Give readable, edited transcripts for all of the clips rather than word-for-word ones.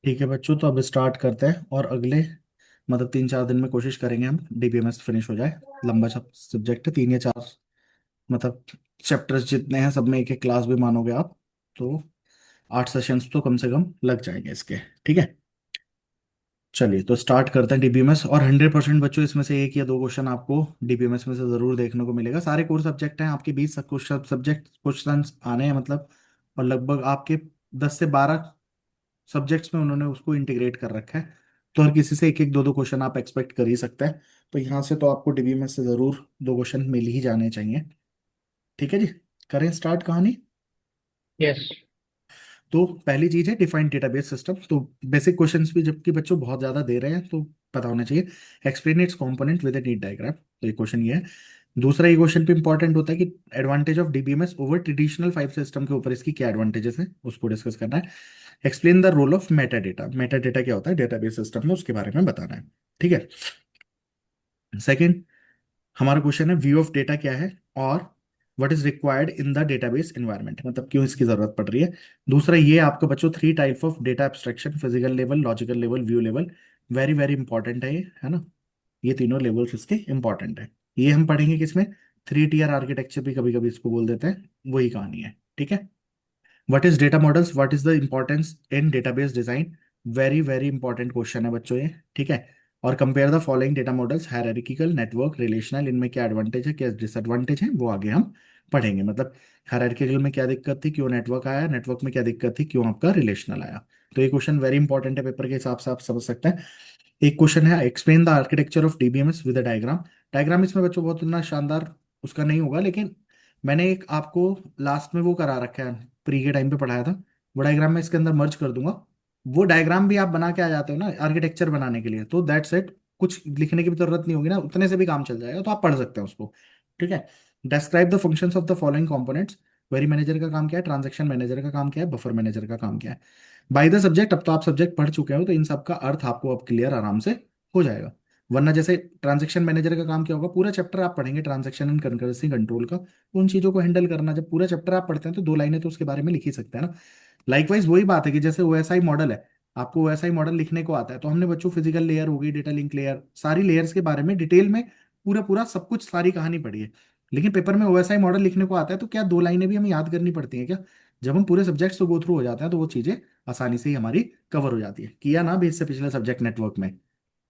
ठीक है बच्चों, तो अब स्टार्ट करते हैं और अगले मतलब 3-4 दिन में कोशिश करेंगे हम डीबीएमएस फिनिश हो जाए। लंबा सब्जेक्ट है, 3 या 4 मतलब चैप्टर्स जितने हैं सब में एक एक क्लास भी मानोगे आप, तो 8 सेशंस तो कम से कम लग जाएंगे इसके। ठीक है, चलिए तो स्टार्ट करते हैं डीबीएमएस। और 100% बच्चों इसमें से 1 या 2 क्वेश्चन आपको डीबीएमएस में से जरूर देखने को मिलेगा। सारे कोर सब्जेक्ट हैं आपके, 20 सब्जेक्ट क्वेश्चन आने हैं मतलब। और लगभग आपके 10 से 12 सब्जेक्ट्स में उन्होंने उसको इंटीग्रेट कर रखा है। तो हर किसी से एक एक 2-2 क्वेश्चन आप एक्सपेक्ट कर ही सकते हैं। तो यहाँ से तो आपको डीबीएमएस से जरूर 2 क्वेश्चन मिल ही जाने चाहिए। ठीक है जी, करें स्टार्ट कहानी। यस। तो पहली चीज है डिफाइंड डेटाबेस सिस्टम। तो बेसिक क्वेश्चंस भी जबकि बच्चों बहुत ज्यादा दे रहे हैं तो पता होना चाहिए। Explain it's component with a neat diagram, तो ये क्वेश्चन ये है। दूसरा ये क्वेश्चन भी इंपॉर्टेंट होता है कि advantage of DBMS over traditional file system के ऊपर इसकी क्या एडवांटेजेस हैं उसको डिस्कस करना है। Explain the role of meta data, meta data क्या होता है डेटाबेस सिस्टम में उसके बारे में बताना है। ठीक है। सेकंड हमारा क्वेश्चन है व्यू ऑफ डेटा क्या है और what is required in the database environment, मतलब क्यों इसकी जरूरत पड़ रही है। दूसरा ये आपको बच्चों 3 type of data abstraction, physical level, logical level, view level. Very very important है ये, है ना। ये तीनों लेवल्स इसके इंपॉर्टेंट है। ये हम पढ़ेंगे किसमें, 3 टीयर आर्किटेक्चर भी कभी कभी इसको बोल देते हैं, वही कहानी है। ठीक है। What is data models, what is the importance in database design. Very very important question है बच्चों ये। ठीक है। और compare the following data models, hierarchical, network, relational, इनमें क्या एडवांटेज है क्या डिसएडवांटेज है वो आगे हम पढ़ेंगे। मतलब हायरार्किकल में क्या दिक्कत थी, क्यों नेटवर्क आया, नेटवर्क में क्या दिक्कत थी, क्यों आपका रिलेशनल आया। तो ये क्वेश्चन वेरी इंपॉर्टेंट है, पेपर के हिसाब से आप समझ सकते हैं। एक क्वेश्चन है explain the architecture of DBMS with a diagram. Diagram इसमें बच्चों बहुत इतना शानदार उसका नहीं होगा, लेकिन मैंने एक आपको लास्ट में वो करा रखा है, प्री के टाइम पे पढ़ाया था। वो डायग्राम मैं इसके अंदर मर्ज कर दूंगा। वो डायग्राम भी आप बना के आ जाते हो ना आर्किटेक्चर बनाने के लिए, तो दैट्स इट। कुछ लिखने की भी जरूरत नहीं होगी ना, उतने से भी काम चल जाएगा, तो आप पढ़ सकते हैं उसको। ठीक है। Describe the functions of the following components. Query manager का काम क्या है, ट्रांजैक्शन मैनेजर का काम क्या है, बफर मैनेजर का काम क्या है। बाय द सब्जेक्ट, अब तो आप सब्जेक्ट पढ़ चुके हो तो इन सब का अर्थ आपको अब क्लियर आराम से हो जाएगा। वरना जैसे ट्रांजैक्शन मैनेजर का काम क्या होगा, पूरा चैप्टर आप पढ़ेंगे ट्रांजैक्शन एंड कंकरेंसी कंट्रोल का, उन चीजों को हैंडल करना। जब पूरा चैप्टर आप पढ़ते हैं तो 2 लाइनें तो उसके बारे में लिख ही सकते हैं ना। लाइकवाइज वही बात है कि जैसे ओएसआई मॉडल है, आपको ओएसआई मॉडल लिखने को आता है, तो हमने बच्चों फिजिकल लेयर हो गई, डेटा लिंक लेयर, सारी लेयर्स के बारे में डिटेल में पूरा पूरा सब कुछ सारी कहानी पढ़ी है। लेकिन पेपर में ओएसआई मॉडल लिखने को आता है तो क्या 2 लाइनें भी हमें याद करनी पड़ती हैं क्या। जब हम पूरे सब्जेक्ट्स को गो थ्रू हो जाते हैं तो वो चीजें आसानी से ही हमारी कवर हो जाती है। किया ना भी इससे पिछले सब्जेक्ट नेटवर्क में।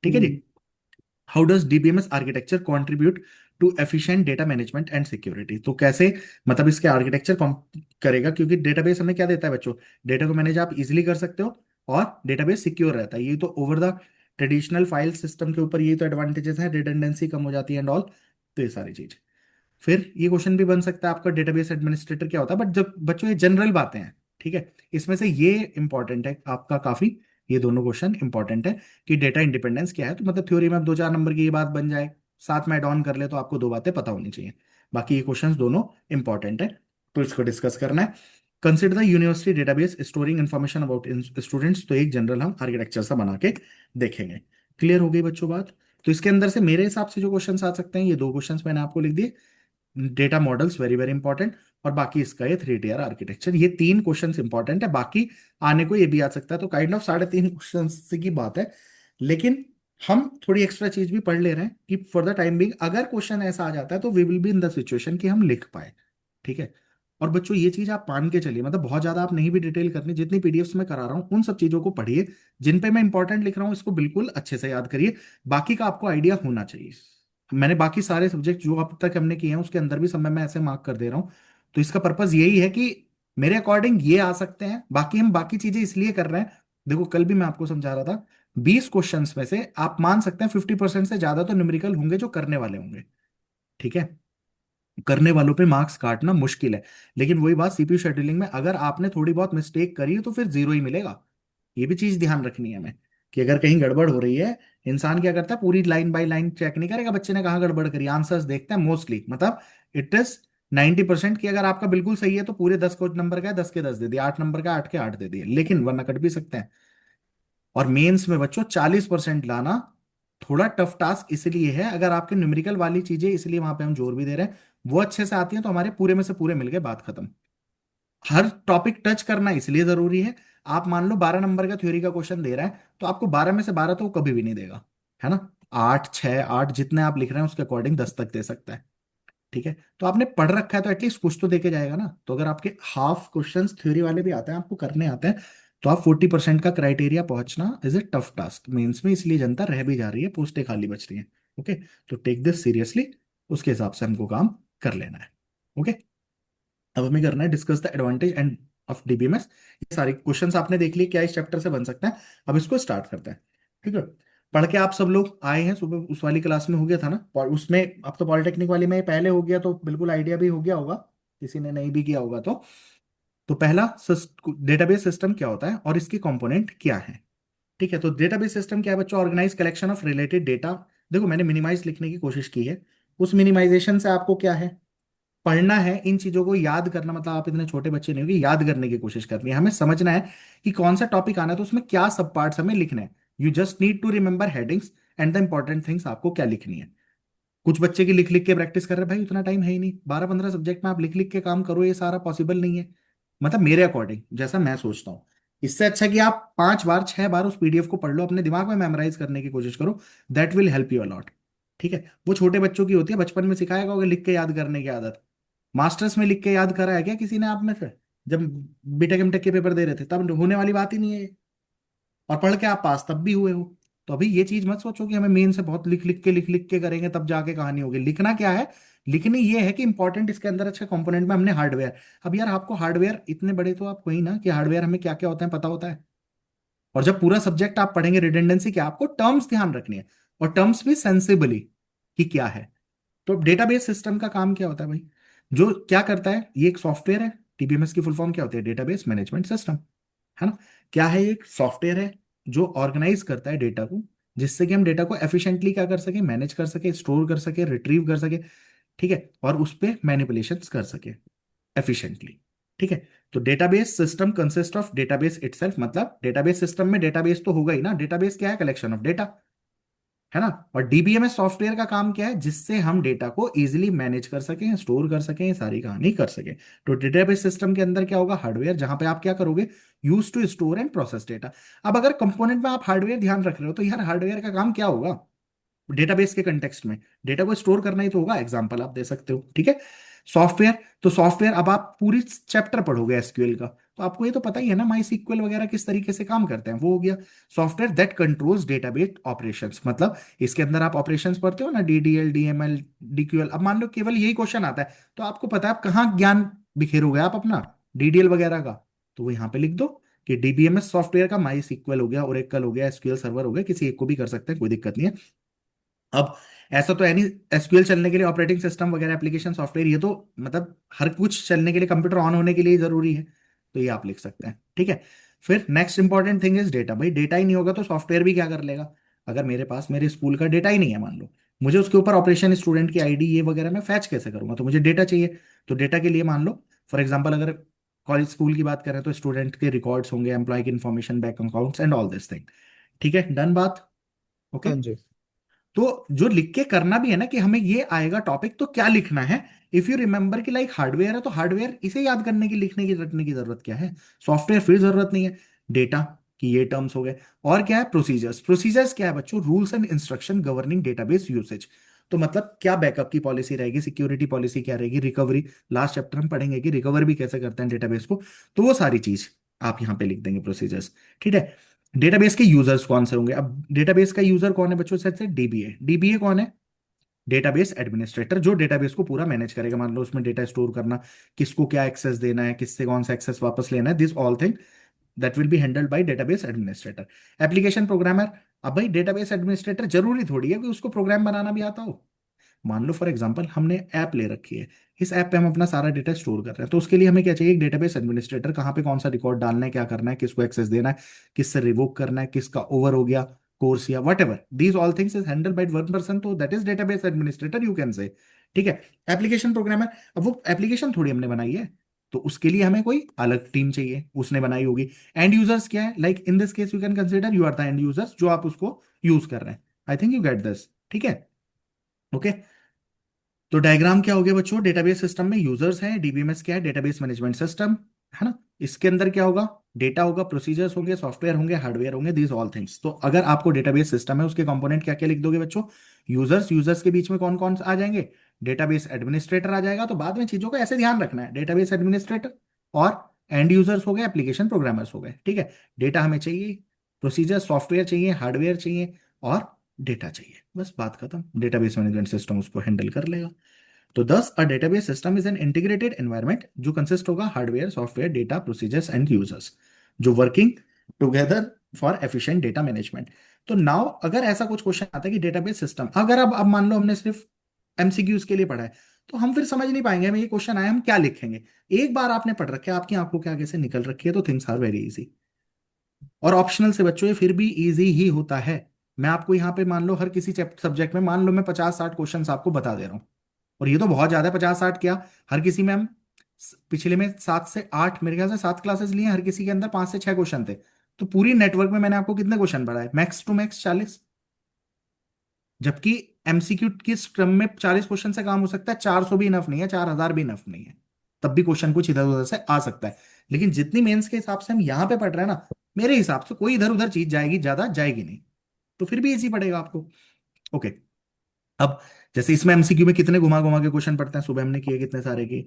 ठीक है जी। Hmm. How does DBMS architecture contribute to efficient data management and security, तो कैसे मतलब इसके आर्किटेक्चर करेगा, क्योंकि डेटाबेस हमें क्या देता है बच्चों, डेटा को मैनेज आप इजीली कर सकते हो और डेटाबेस सिक्योर रहता है। ये तो over the traditional file system के ऊपर ये तो एडवांटेजेस हैं, रिडंडेंसी कम हो जाती है एंड ऑल। तो ये सारी चीज। फिर ये क्वेश्चन भी बन सकता है आपका, डेटाबेस एडमिनिस्ट्रेटर क्या होता है, बट जब बच्चों ये जनरल बातें हैं। ठीक है। इसमें से ये इंपॉर्टेंट है आपका काफी, ये दोनों क्वेश्चन इंपॉर्टेंट है कि डेटा इंडिपेंडेंस क्या है। तो मतलब थ्योरी में अब 2-4 नंबर की ये बात बन जाए, साथ में एड ऑन कर ले तो आपको 2 बातें पता होनी चाहिए। बाकी ये क्वेश्चंस दोनों इंपॉर्टेंट है, तो इसको डिस्कस करना है। Consider the university database storing information about students, तो एक जनरल हम आर्किटेक्चर सा बना के देखेंगे। क्लियर हो गई बच्चों बात। तो इसके अंदर से मेरे हिसाब से जो क्वेश्चंस आ सकते हैं, ये 2 क्वेश्चंस मैंने आपको लिख दिए। Data models very very important, और बाकी इसका ये 3 टीयर आर्किटेक्चर, ये 3 क्वेश्चंस इंपॉर्टेंट है। बाकी आने को ये भी आ सकता है, तो काइंड ऑफ 3.5 क्वेश्चन की बात है। लेकिन हम थोड़ी एक्स्ट्रा चीज भी पढ़ ले रहे हैं कि फॉर द टाइम बिंग अगर क्वेश्चन ऐसा आ जाता है तो we will be in the situation कि हम लिख पाए। ठीक है। और बच्चों ये चीज आप मान के चलिए, मतलब बहुत ज्यादा आप नहीं भी डिटेल करनी, जितनी पीडीएफ्स में करा रहा हूँ उन सब चीजों को पढ़िए। जिन पे मैं इंपॉर्टेंट लिख रहा हूँ इसको बिल्कुल अच्छे से याद करिए। बाकी का आपको आइडिया होना चाहिए। मैंने बाकी सारे सब्जेक्ट जो अब तक हमने किए हैं उसके अंदर भी समय मैं ऐसे मार्क कर दे रहा हूँ। तो इसका पर्पज यही है कि मेरे अकॉर्डिंग ये आ सकते हैं, बाकी हम बाकी चीजें इसलिए कर रहे हैं। देखो कल भी मैं आपको समझा रहा था, 20 क्वेश्चंस में से आप मान सकते हैं 50% से ज्यादा तो न्यूमेरिकल होंगे जो करने वाले होंगे। ठीक है। करने वालों पे मार्क्स काटना मुश्किल है। लेकिन वही बात, सीपीयू शेड्यूलिंग में अगर आपने थोड़ी बहुत मिस्टेक करी है तो फिर 0 ही मिलेगा। ये भी चीज ध्यान रखनी है हमें कि अगर कहीं गड़बड़ हो रही है, इंसान क्या करता है पूरी लाइन बाय लाइन चेक नहीं करेगा बच्चे ने कहाँ गड़बड़ करी, आंसर्स देखता है मोस्टली, मतलब इट इज 90% की। अगर आपका बिल्कुल सही है तो पूरे 10 नंबर का है, 10 के 10 दे दिए, 8 नंबर का 8 के 8 दे दिए, लेकिन वरना कट भी सकते हैं। और मेंस में बच्चों 40% लाना थोड़ा टफ टास्क इसलिए है, अगर आपके न्यूमेरिकल वाली चीजें, इसलिए वहां पे हम जोर भी दे रहे हैं, वो अच्छे से आती हैं तो हमारे पूरे में से पूरे मिल गए, बात खत्म। हर टॉपिक टच करना इसलिए जरूरी है, आप मान लो 12 नंबर का थ्योरी का क्वेश्चन दे रहा है, तो आपको 12 में से 12 तो वो कभी भी नहीं देगा, है ना। 8, 6, 8 जितने आप लिख रहे हैं उसके अकॉर्डिंग 10 तक दे सकता है। ठीक है, तो आपने पढ़ रखा है तो एटलीस्ट कुछ तो देके जाएगा ना। तो अगर आपके हाफ क्वेश्चंस थ्योरी वाले भी आते हैं, आपको करने आते हैं, तो आप 40% का क्राइटेरिया पहुंचना is a tough task mains में, इसलिए जनता रह भी जा रही है, पोस्टें खाली बच रही हैं। ओके, तो टेक दिस सीरियसली, उसके हिसाब से हमको काम कर लेना है। ओके, अब हमें करना है discuss the advantage end of DBMS. ये सारे क्वेश्चंस आपने देख लिए क्या इस चैप्टर से बन सकते हैं। अब इसको स्टार्ट करते हैं। ठीक है, पढ़ के आप सब लोग आए हैं, सुबह उस वाली क्लास में हो गया था ना, और उसमें अब तो पॉलिटेक्निक वाली में पहले हो गया, तो बिल्कुल आइडिया भी हो गया होगा, किसी ने नहीं भी किया होगा तो पहला डेटाबेस सिस्टम क्या होता है और इसके कंपोनेंट क्या है। ठीक है, तो डेटाबेस सिस्टम क्या है बच्चों, organize collection of related data. देखो मैंने मिनिमाइज लिखने की कोशिश की है, उस मिनिमाइजेशन से आपको क्या है, पढ़ना है, इन चीजों को याद करना, मतलब आप इतने छोटे बच्चे नहीं हो कि याद करने की कोशिश करनी है, हमें समझना है कि कौन सा टॉपिक आना है तो उसमें क्या सब पार्ट्स हमें लिखने हैं। You just need to remember headings and the important things, आपको क्या लिखनी है। कुछ बच्चे की लिख लिख के प्रैक्टिस कर रहे हैं, भाई उतना टाइम है ही नहीं, 12 15 सब्जेक्ट में आप लिख लिख के काम करो, ये सारा पॉसिबल नहीं है, मतलब मेरे अकॉर्डिंग जैसा मैं सोचता हूँ। इससे अच्छा कि आप 5 बार 6 बार उस पीडीएफ को पढ़ लो, अपने दिमाग में मेमोराइज करने की कोशिश करो, that will help you a lot. ठीक है, वो छोटे बच्चों की होती है, बचपन में सिखाएगा होगा लिख के याद करने की आदत, मास्टर्स में लिख के याद करा है क्या किसी ने आप में से, जब बीटेक एमटेक के पेपर दे रहे थे तब होने वाली बात ही नहीं है ये। और पढ़ के आप पास तब भी हुए हो। तो अभी ये चीज मत सोचो कि हमें मेन से बहुत लिख लिख के करेंगे तब जाके कहानी होगी। लिखना क्या है, लिखनी ये है कि इंपॉर्टेंट इसके अंदर अच्छे कंपोनेंट में हमने हार्डवेयर। अब यार आपको हार्डवेयर इतने बड़े तो आपको ही ना कि हार्डवेयर हमें क्या क्या होता है पता होता है। और जब पूरा सब्जेक्ट आप पढ़ेंगे रिडंडेंसी क्या, आपको टर्म्स ध्यान रखनी है, और टर्म्स भी सेंसिबली कि क्या है। तो डेटाबेस सिस्टम का काम क्या होता है भाई, जो क्या करता है, ये एक सॉफ्टवेयर है। टीबीएमएस की फुल फॉर्म क्या होती है, डेटाबेस मैनेजमेंट सिस्टम, है ना। क्या है, ये एक सॉफ्टवेयर है जो ऑर्गेनाइज करता है डेटा को, जिससे कि हम डेटा को एफिशिएंटली क्या कर सके, मैनेज कर सके, स्टोर कर सके, रिट्रीव कर सके। ठीक है, और उस पे मैनिपुलेशंस कर सके एफिशिएंटली। ठीक है, तो database system consist of database itself, मतलब डेटाबेस सिस्टम में डेटाबेस तो होगा ही ना, डेटाबेस क्या है, कलेक्शन ऑफ डेटा, है ना। और डीबीएमएस सॉफ्टवेयर का काम क्या है, जिससे हम डेटा को इजीली मैनेज कर सकें, स्टोर कर सकें, ये सारी कहानी कर सकें। तो डेटाबेस सिस्टम के अंदर क्या होगा, हार्डवेयर, जहां पे आप क्या करोगे, use to store and process data. अब अगर कंपोनेंट में आप हार्डवेयर ध्यान रख रहे हो, तो यार हार्डवेयर का काम क्या होगा, डेटाबेस के कंटेक्स्ट में डेटा को स्टोर करना ही तो होगा, एग्जांपल आप दे सकते हो। ठीक है, सॉफ्टवेयर, तो सॉफ्टवेयर, अब आप पूरी चैप्टर पढ़ोगे एसक्यूएल का, तो आपको ये तो पता ही है ना माई सीक्वल वगैरह किस तरीके से काम करते हैं, वो हो गया software that controls database operations. मतलब इसके अंदर आप ऑपरेशंस पढ़ते हो ना, डीडीएल, डीएमएल, डीक्यूएल। अब मान लो केवल यही क्वेश्चन आता है, तो आपको पता है आप कहाँ ज्ञान बिखेरोगे आप अपना, डीडीएल वगैरह का, तो वो यहाँ पे लिख दो कि डीबीएमएस सॉफ्टवेयर का माई सीक्वल हो गया, ओरेकल हो गया, एसक्यूएल सर्वर हो गया, किसी एक को भी कर सकते हैं, कोई दिक्कत नहीं है। अब ऐसा तो है नहीं, एसक्यूएल चलने के लिए ऑपरेटिंग सिस्टम वगैरह एप्लीकेशन सॉफ्टवेयर, ये तो मतलब हर कुछ चलने के लिए, कंप्यूटर ऑन होने के लिए जरूरी है, तो ये आप लिख सकते हैं। ठीक है, फिर next important thing is data. भाई डेटा ही नहीं होगा तो सॉफ्टवेयर भी क्या कर लेगा। अगर मेरे पास मेरे स्कूल का डेटा ही नहीं है मान लो, मुझे उसके ऊपर ऑपरेशन, स्टूडेंट की आईडी ये वगैरह मैं फैच कैसे करूंगा, तो मुझे डेटा चाहिए। तो डेटा के लिए मान लो फॉर एग्जाम्पल अगर कॉलेज स्कूल की बात करें, तो स्टूडेंट के रिकॉर्ड्स होंगे, एम्प्लॉय की information, bank accounts and all this thing. ठीक है, डन बात। ओके, हाँ जी। तो जो लिख के करना भी है ना कि हमें ये आएगा टॉपिक तो क्या लिखना है। इफ यू रिमेंबर कि लाइक हार्डवेयर है तो हार्डवेयर इसे याद करने की, लिखने की रटने की जरूरत क्या है, सॉफ्टवेयर फिर जरूरत नहीं है। डेटा कि ये टर्म्स हो गए, और क्या है, प्रोसीजर्स। प्रोसीजर्स क्या है बच्चों, rules and instruction governing database usage. तो मतलब क्या बैकअप की पॉलिसी रहेगी, सिक्योरिटी पॉलिसी क्या रहेगी, रिकवरी, लास्ट चैप्टर हम पढ़ेंगे कि रिकवर भी कैसे करते हैं डेटाबेस को, तो वो सारी चीज आप यहाँ पे लिख देंगे, प्रोसीजर्स। ठीक है, डेटाबेस के यूजर्स कौन से होंगे, अब डेटाबेस का यूजर कौन है बच्चों, से डीबीए। डीबीए कौन है, डेटाबेस एडमिनिस्ट्रेटर, जो डेटाबेस को पूरा मैनेज करेगा, मान लो उसमें डेटा स्टोर करना, किसको क्या एक्सेस देना है, किससे कौन सा एक्सेस वापस लेना है, this all thing that will be handled by database administrator. Application programmer, अब भाई डेटाबेस एडमिनिस्ट्रेटर जरूरी थोड़ी है कि उसको प्रोग्राम बनाना भी आता हो। मान लो फॉर एग्जांपल हमने ऐप ले रखी है, इस ऐप पे हम अपना सारा डेटा स्टोर कर रहे हैं, तो उसके लिए हमें क्या चाहिए, एक डेटाबेस एडमिनिस्ट्रेटर, कहाँ पे कौन सा रिकॉर्ड डालना है, क्या करना है, किसको एक्सेस देना है, किससे रिवोक करना है, किसका ओवर हो गया कोर्स या whatever, these all things is handle by one person, तो that is database administrator you can say. ठीक है, एप्लीकेशन प्रोग्रामर, अब वो एप्लीकेशन थोड़ी हमने बनाई है, तो उसके लिए हमें कोई अलग टीम चाहिए, उसने बनाई होगी। एंड यूजर्स क्या है, like in this case you can consider you are the end users, जो आप उसको यूज कर रहे हैं। I think you get this. ठीक है, ओके। तो डायग्राम क्या हो गया बच्चों, डेटाबेस सिस्टम में यूजर्स हैं, डीबीएमएस क्या है, डेटाबेस मैनेजमेंट सिस्टम, है ना। इसके अंदर क्या होगा, डेटा होगा, प्रोसीजर्स होंगे, सॉफ्टवेयर होंगे, हार्डवेयर होंगे, दीज ऑल थिंग्स। तो अगर आपको डेटाबेस सिस्टम है उसके कंपोनेंट क्या क्या लिख दोगे बच्चों, यूजर्स, यूजर्स के बीच में कौन कौन आ जाएंगे, डेटाबेस एडमिनिस्ट्रेटर आ जाएगा। तो बाद में चीजों का ऐसे ध्यान रखना है, डेटाबेस एडमिनिस्ट्रेटर और एंड यूजर्स हो गए, एप्लीकेशन प्रोग्रामर्स हो गए, ठीक है। डेटा हमें चाहिए, प्रोसीजर, सॉफ्टवेयर चाहिए, हार्डवेयर चाहिए और डेटा चाहिए, बस बात खत्म। डेटाबेस मैनेजमेंट सिस्टम उसको हैंडल कर लेगा। तो thus uh database system is an integrated environment जो कंसिस्ट होगा hardware, software, data, procedures and users, जो working together for efficient data management. तो नाउ अगर ऐसा कुछ क्वेश्चन आता है कि डेटाबेस सिस्टम, अगर अब मान लो हमने सिर्फ एमसीक्यूज के लिए पढ़ा है, तो हम फिर समझ नहीं पाएंगे हमें ये क्वेश्चन आया हम क्या लिखेंगे। एक बार आपने पढ़ रखे, आपकी आंखों के आगे से निकल रखी है, तो थिंग्स आर वेरी इजी। और ऑप्शनल से बच्चों ये फिर भी इजी ही होता है। मैं आपको यहाँ पे मान लो हर किसी सब्जेक्ट में मान लो मैं 50-60 क्वेश्चन आपको बता दे रहा हूँ, और ये तो बहुत ज्यादा है 50-60 क्या, हर किसी में हम पिछले में 7 से 8, मेरे ख्याल से 7 क्लासेस लिए, हर किसी के अंदर 5 से 6 क्वेश्चन थे। तो पूरी नेटवर्क में मैंने आपको कितने क्वेश्चन पढ़ाए, मैक्स टू मैक्स 40। जबकि एमसीक्यू की क्रम में 40 क्वेश्चन से काम हो सकता है, 400 भी इनफ नहीं है, 4000 भी इनफ नहीं है, तब भी क्वेश्चन कुछ इधर उधर से आ सकता है। लेकिन जितनी मेंस के हिसाब से हम यहां पे पढ़ रहे हैं ना, मेरे हिसाब से कोई इधर उधर चीज जाएगी, ज्यादा जाएगी नहीं, तो फिर भी इजी पड़ेगा आपको। ओके। अब जैसे इसमें एमसीक्यू में कितने घुमा घुमा के क्वेश्चन पढ़ते हैं, सुबह हमने किए कितने सारे किए।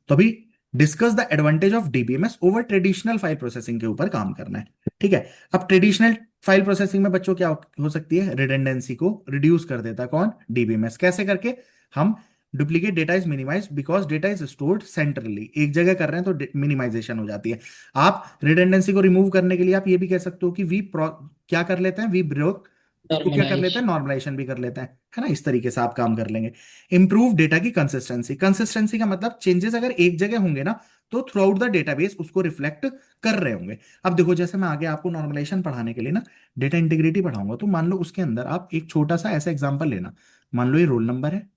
तो अभी discuss the advantage of DBMS over traditional file processing के ऊपर काम करना है, ठीक है। अब ट्रेडिशनल फाइल प्रोसेसिंग में बच्चों क्या हो सकती है, रिडंडेंसी को रिड्यूस कर देता है कौन, डीबीएमएस। कैसे करके, हम duplicate data is minimize because data is stored centrally, एक जगह कर रहे हैं तो मिनिमाइजेशन हो जाती है। आप रिडंडेंसी को रिमूव करने के लिए आप ये भी कह सकते हो कि क्या कर लेते हैं, वी ब्रोक, उसको क्या कर लेते नॉर्मलाइज। हैं, नॉर्मलाइजेशन भी कर लेते हैं, है ना। इस तरीके से आप काम कर लेंगे। इंप्रूव डेटा की कंसिस्टेंसी, कंसिस्टेंसी का मतलब चेंजेस अगर एक जगह होंगे ना, तो थ्रू आउट द डेटाबेस उसको रिफ्लेक्ट कर रहे होंगे। अब देखो जैसे मैं आगे आपको नॉर्मलाइजेशन पढ़ाने के लिए ना डेटा इंटीग्रिटी पढ़ाऊंगा, तो मान लो उसके अंदर आप एक छोटा सा ऐसा एग्जांपल लेना। मान लो ये रोल नंबर है,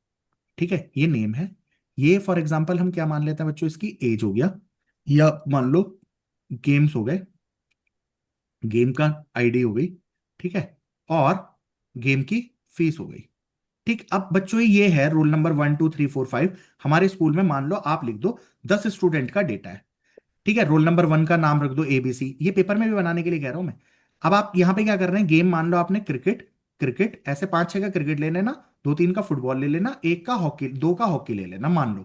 ठीक है, ये नेम है, ये फॉर एग्जांपल हम क्या मान लेते हैं बच्चों, इसकी एज हो गया, या मान लो गेम्स हो गए, गेम का आईडी हो गई, ठीक है, और गेम की फीस हो गई। ठीक, अब बच्चों ये है रोल नंबर 1 2 3 4 5। हमारे स्कूल में मान लो आप लिख दो 10 स्टूडेंट का डेटा है, ठीक है, रोल नंबर 1 का नाम रख दो ABC, ये पेपर में भी बनाने के लिए कह रहा हूं मैं। अब आप यहां पे क्या कर रहे हैं, गेम मान लो आपने क्रिकेट, क्रिकेट ऐसे 5-6 का क्रिकेट ले लेना, 2-3 का फुटबॉल ले लेना, एक का हॉकी, 2 का हॉकी ले लेना मान लो।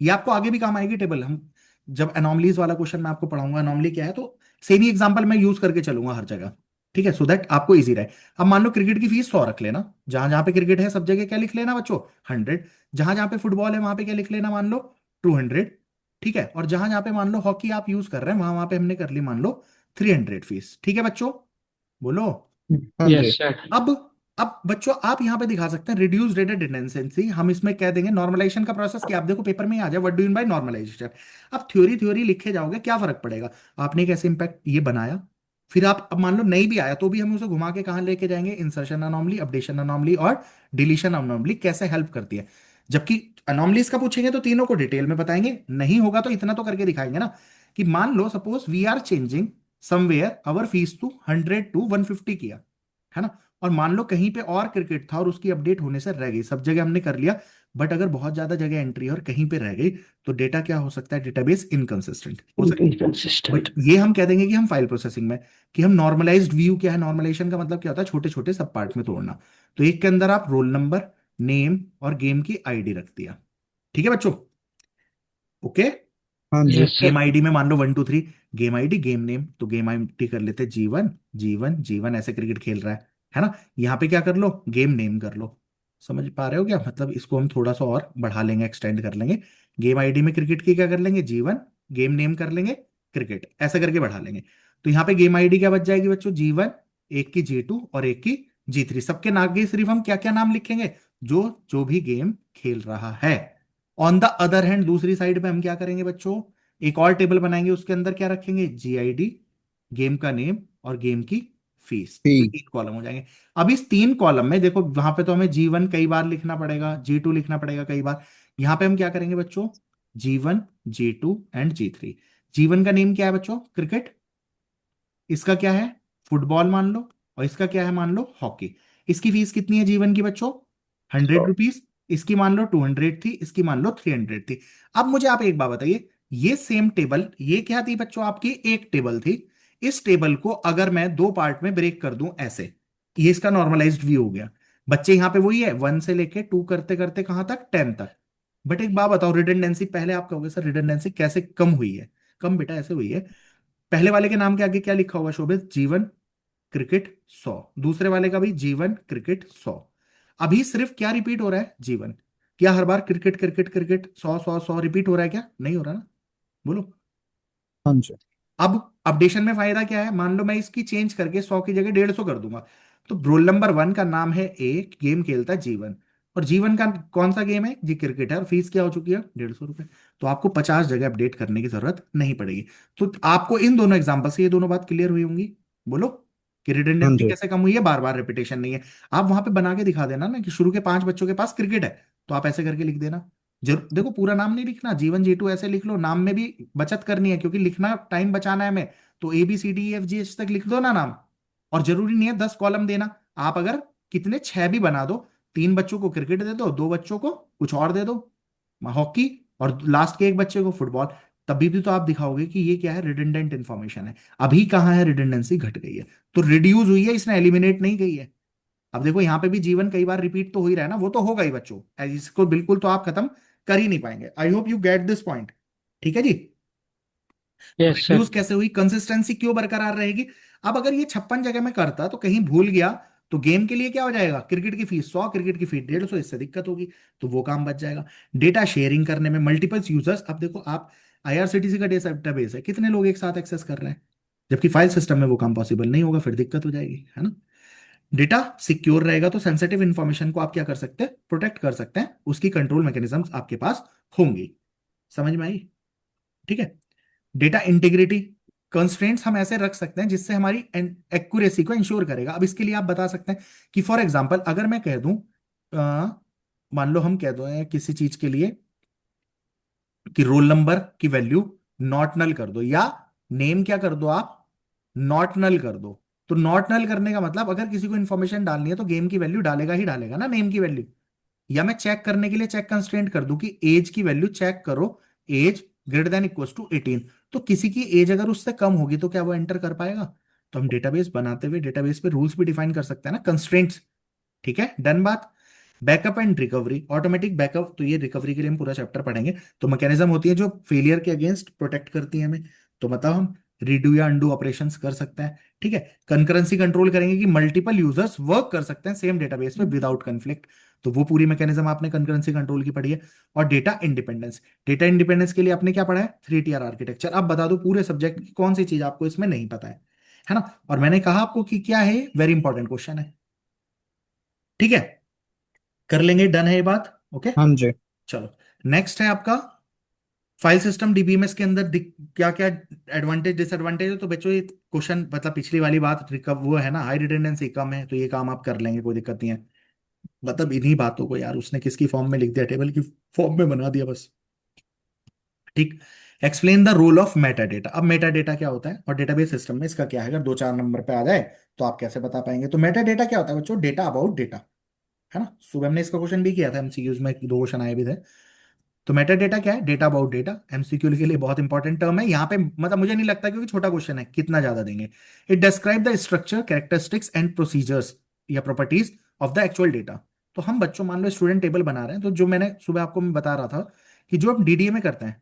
ये आपको आगे भी काम आएगी टेबल, हम जब एनॉमलीज वाला क्वेश्चन मैं आपको पढ़ाऊंगा एनॉमली क्या है, तो सेम ही एग्जांपल मैं यूज करके चलूंगा हर जगह, ठीक है, सो दैट आपको इजी रहे। अब मान लो क्रिकेट की फीस 100 रख लेना, जहां जहां पे क्रिकेट है सब जगह क्या लिख लेना बच्चों, 100। जहां जहां पे फुटबॉल है वहां पे क्या लिख लेना, मान लो 200, ठीक है। और जहां जहां पे मान लो हॉकी आप यूज कर रहे हैं, वहां वहां पे हमने कर ली मान लो 300 फीस, ठीक है बच्चों, बोलो। हाँ जी। Yes sir. अब अब बच्चों आप यहां पे दिखा सकते हैं रिड्यूस डेटा डिपेंडेंसी, हम इसमें कह देंगे नॉर्मलाइजेशन का प्रोसेस, कि आप देखो पेपर में ही आ जाए what do mean by normalization. अब थ्योरी थ्योरी लिखे जाओगे क्या फर्क पड़ेगा, आपने एक ऐसे इंपैक्ट ये बनाया, फिर आप अब मान लो नहीं भी आया तो भी हम उसे घुमा के कहाँ लेके जाएंगे, इंसर्शन अनॉमली, अपडेशन अनॉमली और डिलीशन अनॉमली कैसे हेल्प करती है। जबकि अनॉमलीज का पूछेंगे तो तीनों को डिटेल में बताएंगे, नहीं होगा तो इतना तो करके दिखाएंगे ना, कि मान लो suppose we are changing somewhere our fees to 100 to 150 किया, है ना, और मान लो कहीं पे और क्रिकेट था और उसकी अपडेट होने से रह गई, सब जगह हमने कर लिया, बट अगर बहुत ज्यादा जगह एंट्री है और कहीं पे रह गई, तो डेटा क्या हो सकता है, डेटाबेस इनकंसिस्टेंट हो सकता है। इनकंसिस्टेंट। बट ये हम कह देंगे कि हम फाइल प्रोसेसिंग में, कि हम नॉर्मलाइज्ड व्यू क्या है, नॉर्मलाइजेशन का मतलब क्या होता है, छोटे छोटे सब पार्ट में तोड़ना। तो एक के अंदर आप रोल नंबर, नेम और गेम की आईडी रख दिया, ठीक है बच्चों, ओके। हाँ जी। Yes game sir. आईडी में मान लो 1 2 3, गेम आईडी गेम नेम, तो गेम आईडी कर लेते जीवन, जीवन जीवन ऐसे क्रिकेट खेल रहा है ना। यहाँ पे क्या कर लो, गेम नेम कर लो। समझ पा रहे हो क्या, मतलब इसको हम थोड़ा सा और बढ़ा लेंगे, एक्सटेंड कर लेंगे। गेम आईडी में क्रिकेट की क्या कर लेंगे, जीवन, गेम नेम कर लेंगे क्रिकेट, ऐसा करके बढ़ा लेंगे। तो यहाँ पे गेम आईडी क्या बच जाएगी बच्चों, जीवन, एक की G2 और एक की G3, सबके आगे सिर्फ हम क्या क्या नाम लिखेंगे, जो जो भी गेम खेल रहा है। ऑन द अदर हैंड दूसरी साइड पे हम क्या करेंगे बच्चों, एक और टेबल बनाएंगे, उसके अंदर क्या रखेंगे, GID, गेम का नेम और गेम की फीस, तो ठीक। 3 कॉलम हो जाएंगे। अब इस 3 कॉलम में देखो वहां पे तो हमें G1 कई बार लिखना पड़ेगा, G2 लिखना पड़ेगा कई बार, यहाँ पे हम क्या करेंगे बच्चों, G1, G2 एंड G3। जीवन का नेम क्या है बच्चों, क्रिकेट, इसका क्या है, फुटबॉल मान लो, और इसका क्या है मान लो हॉकी। इसकी फीस कितनी है जीवन की बच्चों, 100 रुपीज, इसकी मान लो 200 थी, इसकी मान लो 300 थी। अब मुझे आप एक बात बताइए, ये सेम टेबल, ये क्या थी बच्चों, आपकी एक टेबल थी। इस टेबल को अगर मैं दो पार्ट में ब्रेक कर दूं ऐसे, ये इसका नॉर्मलाइज्ड व्यू हो गया। बच्चे यहां पे वही है, 1 से लेके 2 करते करते कहां तक, 10 तक। बट एक बात बताओ, रिडंडेंसी पहले आप कहोगे सर रिडंडेंसी कैसे कम हुई है? कम बेटा ऐसे हुई है, पहले वाले के नाम के आगे क्या लिखा हुआ शोभित, जीवन क्रिकेट 100, दूसरे वाले का भी जीवन क्रिकेट 100। अभी सिर्फ क्या रिपीट हो रहा है, जीवन। क्या हर बार क्रिकेट क्रिकेट क्रिकेट 100 100 100 रिपीट हो रहा है? क्या नहीं हो रहा ना, बोलो। हाँ जी। अब अपडेशन में फायदा क्या है, मान लो मैं इसकी चेंज करके 100 की जगह 150 कर दूंगा, तो रोल नंबर 1 का नाम है ए, गेम खेलता है जीवन, और जीवन का कौन सा गेम है जी, क्रिकेट है, और फीस क्या हो चुकी है, 150 रुपए। तो आपको 50 जगह अपडेट करने की जरूरत नहीं पड़ेगी। तो आपको इन दोनों एग्जांपल से ये दोनों बात क्लियर हुई होंगी, बोलो, कि हाँ रिडंडेंसी जी। कैसे कम हुई है, बार बार रिपीटेशन नहीं है। आप वहां पे बना के दिखा देना ना कि शुरू के 5 बच्चों के पास क्रिकेट है, तो आप ऐसे करके लिख देना। जरूर देखो, पूरा नाम नहीं लिखना, जीवन G2 ऐसे लिख लो, नाम में भी बचत करनी है क्योंकि लिखना टाइम बचाना है हमें। तो ABCDEFGH तक लिख दो ना नाम, और जरूरी नहीं है 10 कॉलम देना। आप अगर कितने 6 भी बना दो, 3 बच्चों को क्रिकेट दे दो, 2 बच्चों को कुछ और दे दो, हॉकी, और लास्ट के एक बच्चे को फुटबॉल। तभी भी तो आप दिखाओगे कि ये क्या है, रिडंडेंट इंफॉर्मेशन है। अभी कहाँ है, रिडंडेंसी घट गई है, तो रिड्यूस हुई है, इसने एलिमिनेट नहीं गई है। अब देखो यहाँ पे भी जीवन कई बार रिपीट तो हो ही रहा है ना, वो तो होगा ही बच्चों, इसको बिल्कुल तो आप खत्म कर ही नहीं पाएंगे। I hope you get this point. ठीक है जी। तो यस सर। रिड्यूस कैसे हुई, कंसिस्टेंसी क्यों बरकरार रहेगी। अब अगर ये 56 जगह में करता तो कहीं भूल गया, तो गेम के लिए क्या हो जाएगा, क्रिकेट की फीस 100, क्रिकेट की फीस 150, इससे दिक्कत होगी, तो वो काम बच जाएगा। डेटा शेयरिंग करने में मल्टीपल यूजर्स, अब देखो आप, IRCTC का डेटाबेस है, कितने लोग एक साथ एक्सेस कर रहे हैं, जबकि फाइल सिस्टम में वो काम पॉसिबल नहीं होगा, फिर दिक्कत हो जाएगी, है ना। डेटा सिक्योर रहेगा तो सेंसिटिव इंफॉर्मेशन को आप क्या कर सकते हैं, प्रोटेक्ट कर सकते हैं, उसकी कंट्रोल मैकेनिज्म्स आपके पास होंगी। समझ में आई? ठीक है। डेटा इंटीग्रिटी, कंस्ट्रेंट्स हम ऐसे रख सकते हैं जिससे हमारी एक्यूरेसी को इंश्योर करेगा। अब इसके लिए आप बता सकते हैं कि फॉर एग्जांपल अगर मैं कह दूं, मान लो हम कह दो किसी चीज के लिए कि रोल नंबर की वैल्यू नॉट नल कर दो, या नेम क्या कर दो आप, नॉट नल कर दो। तो नॉट नल करने का मतलब, अगर किसी को इंफॉर्मेशन डालनी है तो गेम की वैल्यू डालेगा ही डालेगा ना, नेम की वैल्यू। या मैं चेक करने के लिए चेक कंस्ट्रेंट कर दूं कि एज की वैल्यू चेक करो, age greater than equal to 18, तो किसी की एज अगर उससे कम होगी तो क्या वो एंटर कर पाएगा? तो हम डेटाबेस बनाते हुए डेटाबेस पे रूल्स भी डिफाइन कर सकते हैं ना, कंस्ट्रेंट्स। ठीक है, डन बात। Backup and recovery, automatic backup, तो ये रिकवरी के लिए हम पूरा चैप्टर पढ़ेंगे। तो मैकेनिज्म होती है जो फेलियर के अगेंस्ट प्रोटेक्ट करती है हमें, तो मतलब हम रीडू या अंडू ऑपरेशंस कर सकते हैं। ठीक है, कंकरेंसी कंट्रोल करेंगे कि मल्टीपल यूजर्स वर्क कर सकते हैं सेम डेटाबेस में विदाउट कन्फ्लिक्ट, तो वो पूरी मैकेनिज्म आपने कंकरेंसी कंट्रोल की पढ़ी है। और डेटा इंडिपेंडेंस, डेटा इंडिपेंडेंस के लिए आपने क्या पढ़ा है, 3 tier आर्किटेक्चर। अब बता दो पूरे सब्जेक्ट की कौन सी चीज आपको इसमें नहीं पता है ना। और मैंने कहा आपको कि क्या है, वेरी इंपॉर्टेंट क्वेश्चन है। ठीक है, कर लेंगे, डन है ये बात, ओके। हाँ जी। चलो, नेक्स्ट है आपका फाइल सिस्टम DBMS के अंदर क्या क्या एडवांटेज डिसएडवांटेज है। तो बच्चों ये क्वेश्चन मतलब पिछली वाली बात वो है ना, हाई रिडंडेंसी कम है, तो ये काम आप कर लेंगे, कोई दिक्कत नहीं है। मतलब इन्हीं बातों को यार उसने किसकी फॉर्म में लिख दिया, टेबल की फॉर्म में बना दिया बस। ठीक। Explain the role of meta data. अब मेटा डेटा क्या होता है और डेटाबेस सिस्टम में इसका क्या है, अगर 2 4 नंबर पे आ जाए तो आप कैसे बता पाएंगे। तो मेटा डेटा क्या होता है बच्चों, डेटा अबाउट डेटा, है ना। सुबह हमने इसका क्वेश्चन भी किया था MCQs में, 2 क्वेश्चन आए भी थे। तो मेटा डेटा क्या है, डेटा अबाउट डेटा, MCQ के लिए बहुत इंपॉर्टेंट टर्म है यहाँ पे, मतलब मुझे नहीं लगता क्योंकि छोटा क्वेश्चन है, कितना ज्यादा देंगे। It describe the structure, characteristics and procedures या properties of the actual data. तो हम बच्चों मान लो स्टूडेंट टेबल बना रहे हैं, तो जो मैंने सुबह आपको मैं बता रहा था कि जो हम DDA में करते हैं,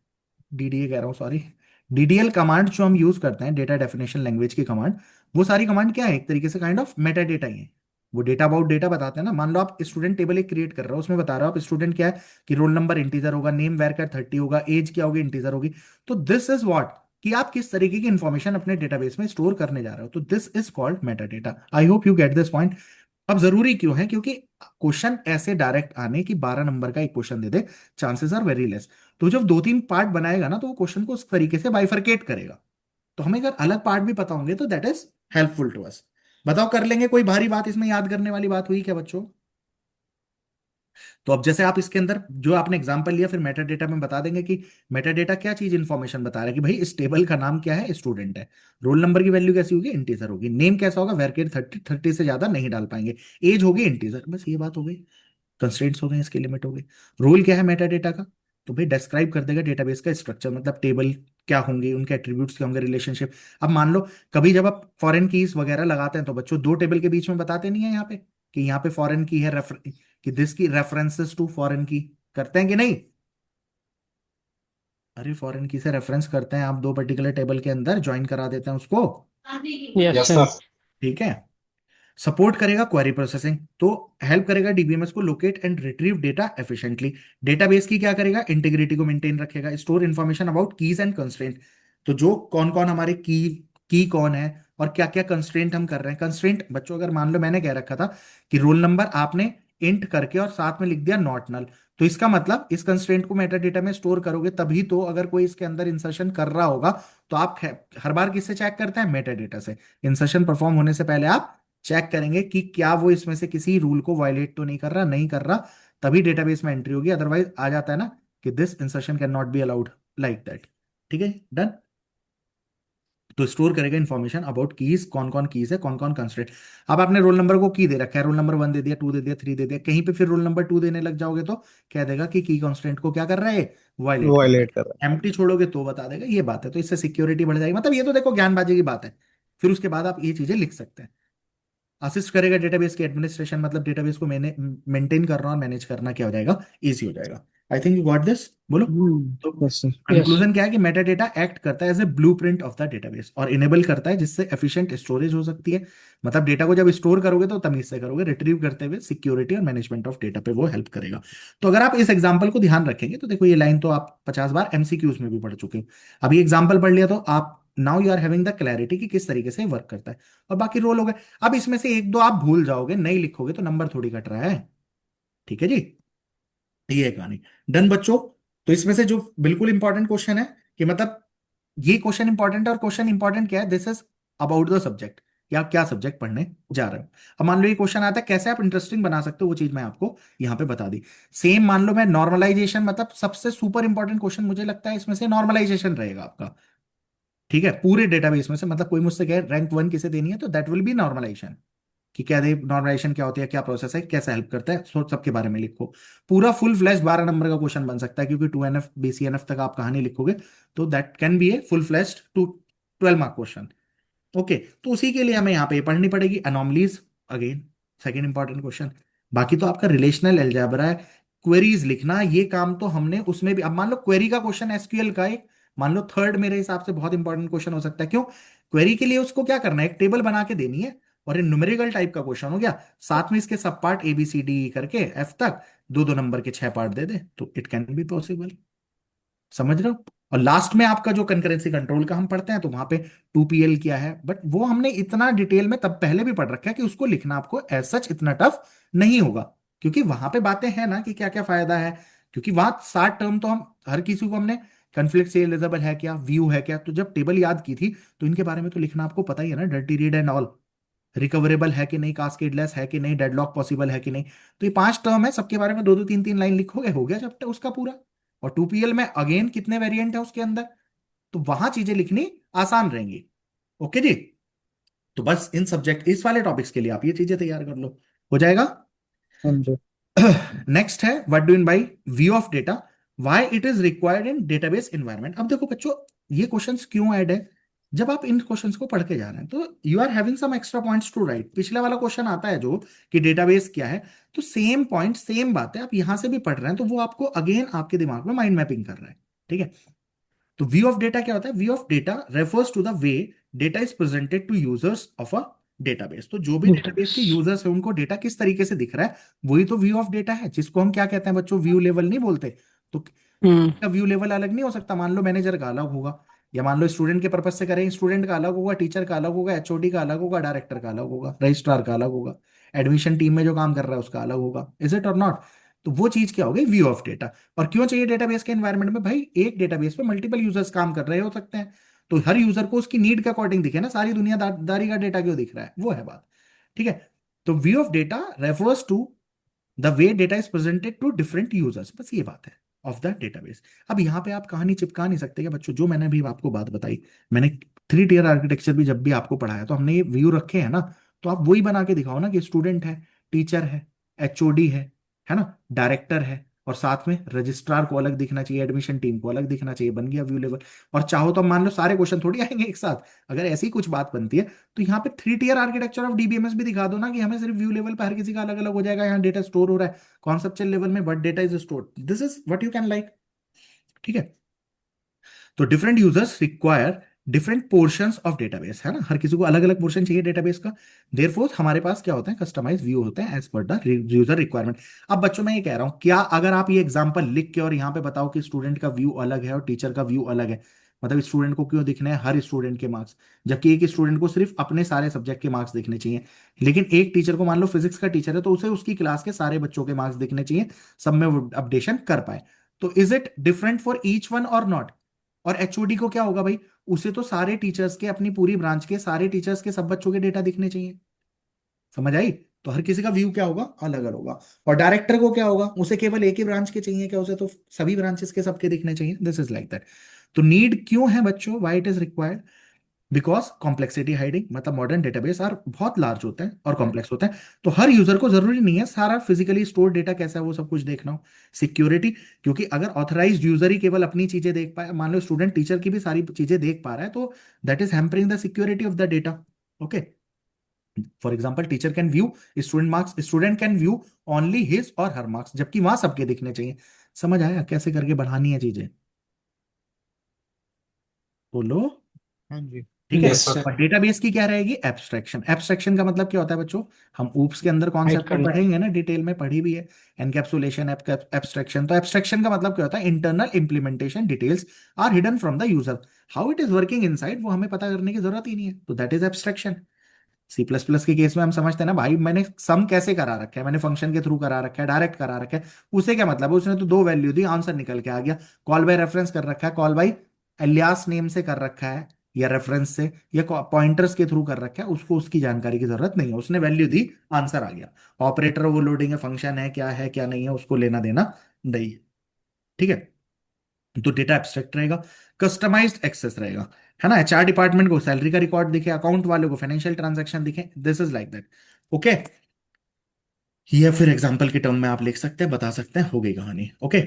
DDA कह रहा हूँ सॉरी, DDL कमांड जो हम यूज करते हैं, डेटा डेफिनेशन लैंग्वेज की कमांड, वो सारी कमांड क्या है, एक तरीके से काइंड ऑफ मेटा डेटा ही है। वो डेटा अबाउट डेटा बताते हैं ना। मान लो आप स्टूडेंट टेबल एक क्रिएट कर रहे हो, उसमें बता रहे हो आप स्टूडेंट क्या है, कि रोल नंबर इंटीजर होगा, नेम वेर का 30 होगा, एज क्या होगी इंटीजर होगी। तो दिस इज व्हाट, कि आप किस तरीके की इंफॉर्मेशन अपने डेटाबेस में स्टोर करने जा रहे हो, तो this is called Meta data. I hope you get this point. अब जरूरी क्यों है, क्योंकि क्वेश्चन ऐसे डायरेक्ट आने की 12 नंबर का एक क्वेश्चन दे दे, चांसेस आर वेरी लेस। तो जब 2 3 पार्ट बनाएगा ना, तो वो क्वेश्चन को उस तरीके से बाइफरकेट करेगा। तो हमें अगर अलग पार्ट भी पता होंगे तो that is helpful to us. बताओ, कर लेंगे, कोई भारी बात इसमें याद करने वाली बात हुई क्या बच्चों? तो अब जैसे आप इसके अंदर जो आपने एग्जांपल लिया, फिर मेटा डेटा में बता देंगे कि मेटा डेटा क्या चीज इंफॉर्मेशन बता रहा है, कि भाई इस टेबल का नाम क्या है, स्टूडेंट है। रोल नंबर की वैल्यू कैसी होगी, इंटीजर होगी। नेम कैसा होगा, वेरकेट 30 से ज्यादा नहीं डाल पाएंगे। एज होगी इंटीजर, बस ये बात हो गई। कंस्ट्रेंट्स हो गए, इसकी लिमिट हो गई। रोल क्या है मेटा डेटा का, तो भाई डिस्क्राइब कर देगा डेटाबेस का स्ट्रक्चर, मतलब टेबल क्या होंगे, उनके एट्रीब्यूट्स क्या होंगे, रिलेशनशिप। अब मान लो कभी जब आप फॉरेन कीज वगैरह लगाते हैं तो बच्चों दो टेबल के बीच में बताते नहीं है यहाँ पे कि यहाँ पे फॉरेन की है, रेफर कि दिस की रेफरेंसेस टू फॉरेन की, करते हैं कि नहीं? अरे फॉरेन की से रेफरेंस करते हैं, आप दो पर्टिकुलर टेबल के अंदर ज्वाइन करा देते हैं उसको। Yes yes sir. सर। ठीक है। सपोर्ट करेगा क्वेरी प्रोसेसिंग, तो हेल्प करेगा डीबीएमएस को locate and retrieve data efficiently. Database की क्या करेगा, इंटीग्रिटी को मेंटेन रखेगा, store information about keys and constraint. तो जो कौन कौन हमारे की कौन है और क्या क्या कंस्ट्रेंट हम कर रहे हैं। कंस्ट्रेंट बच्चों अगर मान लो मैंने कह रखा था कि रोल नंबर आपने इंट करके और साथ में लिख दिया नॉट नल, तो इसका मतलब इस कंस्ट्रेंट को मेटा डेटा में स्टोर करोगे तभी तो, अगर कोई इसके अंदर इंसर्शन कर रहा होगा तो आप हर बार किससे चेक करते हैं, मेटा डेटा से। इंसर्शन परफॉर्म होने से पहले आप चेक करेंगे कि क्या वो इसमें से किसी रूल को वायलेट तो नहीं कर रहा, नहीं कर रहा, तभी डेटाबेस में एंट्री होगी। अदरवाइज आ जाता है ना कि this insertion can not be allowed, like that. ठीक है, डन। तो स्टोर करेगा इन्फॉर्मेशन अबाउट कीज, कौन कौन कीज है, कौन कौन कंस्ट्रेंट। अब आपने रोल नंबर को की दे रखा है, रोल नंबर 1 दे दिया, 2 दे दिया, 3 दे दिया, कहीं पे फिर रोल नंबर 2 देने लग जाओगे तो कह देगा कि की कंस्ट्रेंट को क्या कर रहा है, वायलेट कर रहा वायलेट कर रहा है। एम्प्टी छोड़ोगे तो बता देगा, ये बात है। तो इससे सिक्योरिटी बढ़ जाएगी, मतलब ये तो देखो ज्ञानबाजी की बात है। फिर उसके बाद आप ये चीजें लिख सकते हैं। असिस्ट करेगा डेटाबेस के एडमिनिस्ट्रेशन, मतलब डेटाबेस को मैंने मेंटेन करना और मैनेज करना क्या हो जाएगा, इजी हो जाएगा। आई थिंक यू गॉट दिस, बोलो। तो है। Yes sir. यस। कंक्लूजन क्या है कि मेटा डेटा एक्ट करता है as a blueprint of the database और इनेबल करता है जिससे एफिशिएंट स्टोरेज हो सकती है। मतलब डेटा को जब स्टोर करोगे तो तमीज से करोगे, रिट्रीव करते हुए सिक्योरिटी और मैनेजमेंट ऑफ डेटा पे वो हेल्प करेगा। तो अगर आप इस एग्जांपल को ध्यान रखेंगे तो देखो ये लाइन तो आप 50 बार एमसीक्यूज में भी पढ़ चुके हो। अभी एग्जांपल पढ़ लिया तो आप now you are having the clarity कि किस तरीके से वर्क करता है। और बाकी रोल हो गए। अब इसमें से एक दो आप भूल जाओगे, नहीं लिखोगे तो नंबर थोड़ी कट रहा है। ठीक है जी, ये है कहानी। डन बच्चों। तो इसमें से जो बिल्कुल इंपॉर्टेंट क्वेश्चन है कि मतलब ये क्वेश्चन इंपॉर्टेंट है, और क्वेश्चन इंपॉर्टेंट क्या है, this is about the subject कि आप क्या सब्जेक्ट पढ़ने जा रहे हो। अब मान लो ये क्वेश्चन आता है कैसे आप इंटरेस्टिंग बना सकते हो, वो चीज मैं आपको यहाँ पे बता दी। सेम मान लो मैं नॉर्मलाइजेशन, मतलब सबसे सुपर इंपॉर्टेंट क्वेश्चन मुझे लगता है इसमें से नॉर्मलाइजेशन रहेगा आपका। ठीक है, पूरे डेटाबेस में से, मतलब कोई मुझसे कहे रैंक 1 किसे देनी है तो दैट विल बी नॉर्मलाइजेशन। कि क्या दे, नॉर्मलाइजेशन क्या होती है, क्या प्रोसेस है, कैसे हेल्प करता है, सो सबके बारे में लिखो। पूरा फुल फ्लैश 12 नंबर का क्वेश्चन बन सकता है, क्योंकि 2NF BCNF तक आप कहानी लिखोगे तो that can be a full flash to 12 mark question. Okay, तो उसी के लिए हमें यहाँ पे पढ़नी पड़ेगी anomalies, again second important question. बाकी तो आपका रिलेशनल अलजेब्रा है, क्वेरीज लिखना, ये काम तो हमने उसमें भी। अब मान लो क्वेरी का क्वेश्चन एसक्यूएल का एक, मान लो थर्ड मेरे हिसाब से बहुत इंपॉर्टेंट क्वेश्चन हो सकता है। क्यों? क्वेरी के लिए उसको क्या करना है, एक टेबल बना के देनी है, और ये न्यूमेरिकल टाइप का क्वेश्चन हो गया, साथ में इसके सब पार्ट ABCD करके F तक, दो दो नंबर के 6 पार्ट दे दे, तो इट कैन बी पॉसिबल। समझ रहे हो? और लास्ट में आपका जो कंकरेंसी कंट्रोल का हम पढ़ते हैं तो वहां पे 2PL किया है, बट वो हमने इतना डिटेल में तब पहले भी पढ़ रखा है कि उसको लिखना आपको एज सच इतना टफ नहीं होगा। क्योंकि वहां पे बातें हैं ना कि क्या क्या फायदा है। क्योंकि वहां 60 टर्म तो हम हर किसी को हमने, कन्फ्लिक्ट सीरियलाइजेबल है क्या, व्यू है क्या, तो जब टेबल याद की थी तो इनके बारे में तो लिखना आपको पता ही है ना, dirty read and all, recoverable है कि नहीं, कास्केडलेस है कि नहीं, डेडलॉक पॉसिबल है कि नहीं। तो ये 5 टर्म है, सबके बारे में दो दो तीन तीन लाइन लिखोगे, हो गया चैप्टर उसका पूरा। और 2PL में अगेन कितने वेरिएंट है उसके अंदर, तो वहां चीजें लिखनी आसान रहेंगी। ओके जी। तो बस इन सब्जेक्ट, इस वाले टॉपिक्स के लिए आप ये चीजें तैयार कर लो, हो जाएगा। हाँ जी। नेक्स्ट है what do in by view of data, why it is required in database environment. अब देखो बच्चों, ये क्वेश्चंस क्यों ऐड है, जब आप इन क्वेश्चंस को पढ़ के जा रहे हैं तो you are having some extra points to write. पिछले वाला क्वेश्चन आता है जो कि डेटाबेस क्या है, तो सेम पॉइंट सेम बात है, आप यहां से भी पढ़ रहे हैं तो वो आपको अगेन आपके दिमाग में माइंड मैपिंग कर रहा है। ठीक है। तो व्यू ऑफ डेटा क्या होता है, view of data refers to the way data is presented to users of a database. तो जो भी डेटाबेस डेटाबेस। के यूजर्स है उनको डेटा किस तरीके से दिख रहा है, वही तो व्यू ऑफ डेटा है, जिसको हम क्या कहते हैं बच्चों, व्यू लेवल नहीं बोलते। तो हम्म। का व्यू लेवल अलग नहीं हो सकता, मान लो मैनेजर का अलग होगा, या मान लो स्टूडेंट के पर्पज से करें, स्टूडेंट का अलग होगा, टीचर का अलग होगा, HOD का अलग होगा, डायरेक्टर का अलग होगा, रजिस्ट्रार का अलग होगा, एडमिशन टीम में जो काम कर रहा है उसका अलग होगा। इज इट और नॉट? तो वो चीज क्या हो गई, व्यू ऑफ डेटा। और क्यों चाहिए डेटाबेस के एनवायरनमेंट में, भाई एक डेटाबेस पे मल्टीपल यूजर्स काम कर रहे हो सकते हैं, तो हर यूजर को उसकी नीड के अकॉर्डिंग दिखे ना, सारी दुनियादारी का डेटा क्यों दिख रहा है, वो है बात। ठीक है। तो view of data refers to the way data is presented to different users, बस ये बात है ऑफ द डेटाबेस। अब यहाँ पे आप कहानी चिपका नहीं सकते क्या बच्चों, जो मैंने भी आपको बात बताई, मैंने 3 टियर आर्किटेक्चर भी जब भी आपको पढ़ाया तो हमने ये व्यू रखे हैं ना, तो आप वही बना के दिखाओ ना कि स्टूडेंट है, टीचर है, HOD है ना, डायरेक्टर है, और साथ में रजिस्ट्रार को अलग दिखना चाहिए, एडमिशन टीम को अलग दिखना चाहिए, बन गया व्यू लेवल। और चाहो तो मान लो सारे क्वेश्चन थोड़ी आएंगे एक साथ, अगर ऐसी कुछ बात बनती है तो यहाँ पे 3 टियर आर्किटेक्चर ऑफ डीबीएमएस भी दिखा दो ना, कि हमें सिर्फ व्यू लेवल पे हर किसी का अलग अलग हो जाएगा, यहाँ डेटा स्टोर हो रहा है कॉन्सेप्चुअल लेवल में, but data is stored, this is what you can like. ठीक है। तो different users require different portions of database, है ना, हर किसी को अलग अलग पोर्शन चाहिए डेटाबेस का। देयरफॉर हमारे पास क्या होता है, कस्टमाइज व्यू होते हैं as per the user requirement. अब बच्चों मैं ये कह रहा हूं, क्या अगर आप ये एग्जांपल लिख के और यहाँ पे बताओ कि स्टूडेंट का व्यू अलग है और टीचर का व्यू अलग है, मतलब स्टूडेंट को क्यों दिखने हैं हर स्टूडेंट के मार्क्स, जबकि एक स्टूडेंट को सिर्फ अपने सारे सब्जेक्ट के मार्क्स दिखने चाहिए, लेकिन एक टीचर को मान लो फिजिक्स का टीचर है तो उसे उसकी क्लास के सारे बच्चों के मार्क्स दिखने चाहिए, सब में वो अपडेशन कर पाए। तो is it different for each one और नॉट? और एचओडी को क्या होगा भाई, उसे तो सारे टीचर्स के, अपनी पूरी ब्रांच के सारे टीचर्स के सब बच्चों के डेटा दिखने चाहिए। समझ आई? तो हर किसी का व्यू क्या होगा, अलग अलग होगा। और डायरेक्टर को क्या होगा, उसे केवल एक ही ब्रांच के चाहिए क्या, उसे तो सभी ब्रांचेस के सबके दिखने चाहिए, दिस इज लाइक दैट। तो नीड क्यों है बच्चों, why it is required? Because complexity hiding, मतलब मॉडर्न डेटाबेस आर बहुत लार्ज होते हैं और कॉम्प्लेक्स होते हैं, तो हर यूजर को जरूरी नहीं है सारा फिजिकली स्टोर डेटा कैसा है वो सब कुछ देखना हो। सिक्योरिटी, क्योंकि अगर ऑथराइज्ड यूजर ही केवल अपनी चीजें देख पाए, मान लो स्टूडेंट टीचर की भी सारी चीजें देख पा रहा है, तो that is hampering the security of the data. Okay. For example teacher can view student marks, student can view only his और हर मार्क्स, जबकि वहां सबके दिखने चाहिए। समझ आया कैसे करके बढ़ानी है चीजें? बोलो। हाँ जी। ठीक है। Yes sir. और डेटाबेस की क्या रहेगी, एब्स्ट्रैक्शन। एब्स्ट्रैक्शन का मतलब क्या होता है बच्चों, हम ऊप्स के अंदर हाइड कॉन्सेप्ट तो करना। पढ़ेंगे ना, डिटेल में पढ़ी भी है, एनकैप्सुलेशन, एब्स्ट्रैक्शन। तो एब्स्ट्रैक्शन का मतलब क्या होता है, internal implementation details are hidden from the user, how it is working inside वो हमें पता करने की जरूरत ही नहीं है, तो that is abstraction. C plus plus के केस में हम समझते हैं ना भाई, मैंने सम कैसे करा रखा है, मैंने फंक्शन के थ्रू करा रखा है, डायरेक्ट करा रखा है, उसे क्या मतलब है, उसने तो दो वैल्यू दी आंसर निकल के आ गया। कॉल बाय रेफरेंस कर रखा है, कॉल बाय एलियास नेम से कर रखा है, या रेफरेंस से, या पॉइंटर्स के थ्रू कर रखा है, उसको उसकी जानकारी की जरूरत नहीं है, उसने वैल्यू दी आंसर आ गया। ऑपरेटर ओवरलोडिंग है, फंक्शन है, क्या नहीं है, उसको लेना देना नहीं है। ठीक है। तो डेटा एब्स्ट्रैक्ट रहेगा, कस्टमाइज्ड एक्सेस रहेगा, है ना, एचआर डिपार्टमेंट को सैलरी का रिकॉर्ड दिखे, अकाउंट वाले को फाइनेंशियल ट्रांजैक्शन दिखे, this is like that. Okay. या फिर एग्जांपल के टर्म में आप लिख सकते हैं, बता सकते हैं, हो गई कहानी। Okay.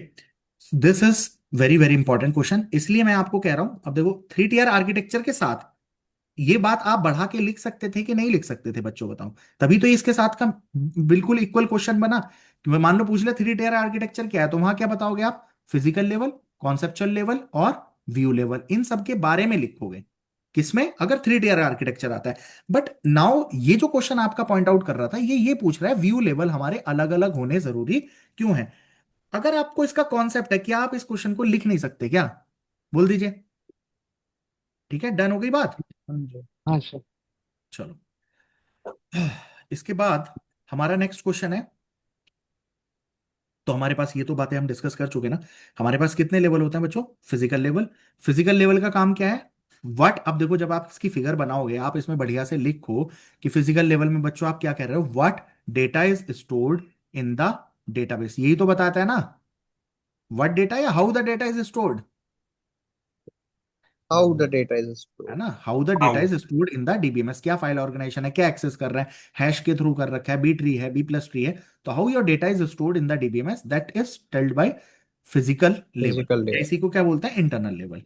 This is very very important question, इसलिए मैं आपको कह रहा हूं, अब देखो 3 टियर आर्किटेक्चर के साथ ये बात आप बढ़ा के लिख सकते थे कि नहीं लिख सकते थे बच्चों, बताओ, तभी तो ये इसके साथ का बिल्कुल इक्वल क्वेश्चन बना। कि मैं मान लो पूछ ले 3 टियर आर्किटेक्चर क्या है, तो वहां क्या बताओगे आप, फिजिकल लेवल, कॉन्सेप्चुअल लेवल और व्यू लेवल, इन सब के बारे में लिखोगे, किसमें, अगर 3 टियर आर्किटेक्चर आता है। बट नाउ ये जो क्वेश्चन आपका पॉइंट आउट कर रहा था, ये पूछ रहा है व्यू लेवल हमारे अलग अलग होने जरूरी क्यों है। अगर आपको इसका कॉन्सेप्ट है, क्या आप इस क्वेश्चन को लिख नहीं सकते क्या? बोल दीजिए। ठीक है, डन हो गई बात। हाँ जी। हाँ सर। चलो। इसके बाद हमारा नेक्स्ट क्वेश्चन है, तो हमारे पास ये तो बातें हम डिस्कस कर चुके ना, हमारे पास कितने लेवल होते हैं बच्चों, फिजिकल लेवल। फिजिकल लेवल का काम क्या है, व्हाट, अब देखो जब आप इसकी फिगर बनाओगे, आप इसमें बढ़िया से लिखो कि फिजिकल लेवल में बच्चों आप क्या कह रहे हो, what data is stored in the database, यही तो बताता है ना, व्हाट डेटा या how the data is stored, how the data is है स्टोर्ड। ना, how the data how. Is stored in the DBMS, क्या फाइल ऑर्गेनाइजेशन है, क्या एक्सेस कर रहा है, हैश के थ्रू कर रखा है, बी ट्री है, बी प्लस ट्री है, तो how your data is stored in the DBMS, that is tailed by physical level, physical या लेयर। इसी को क्या बोलते हैं, इंटरनल लेवल।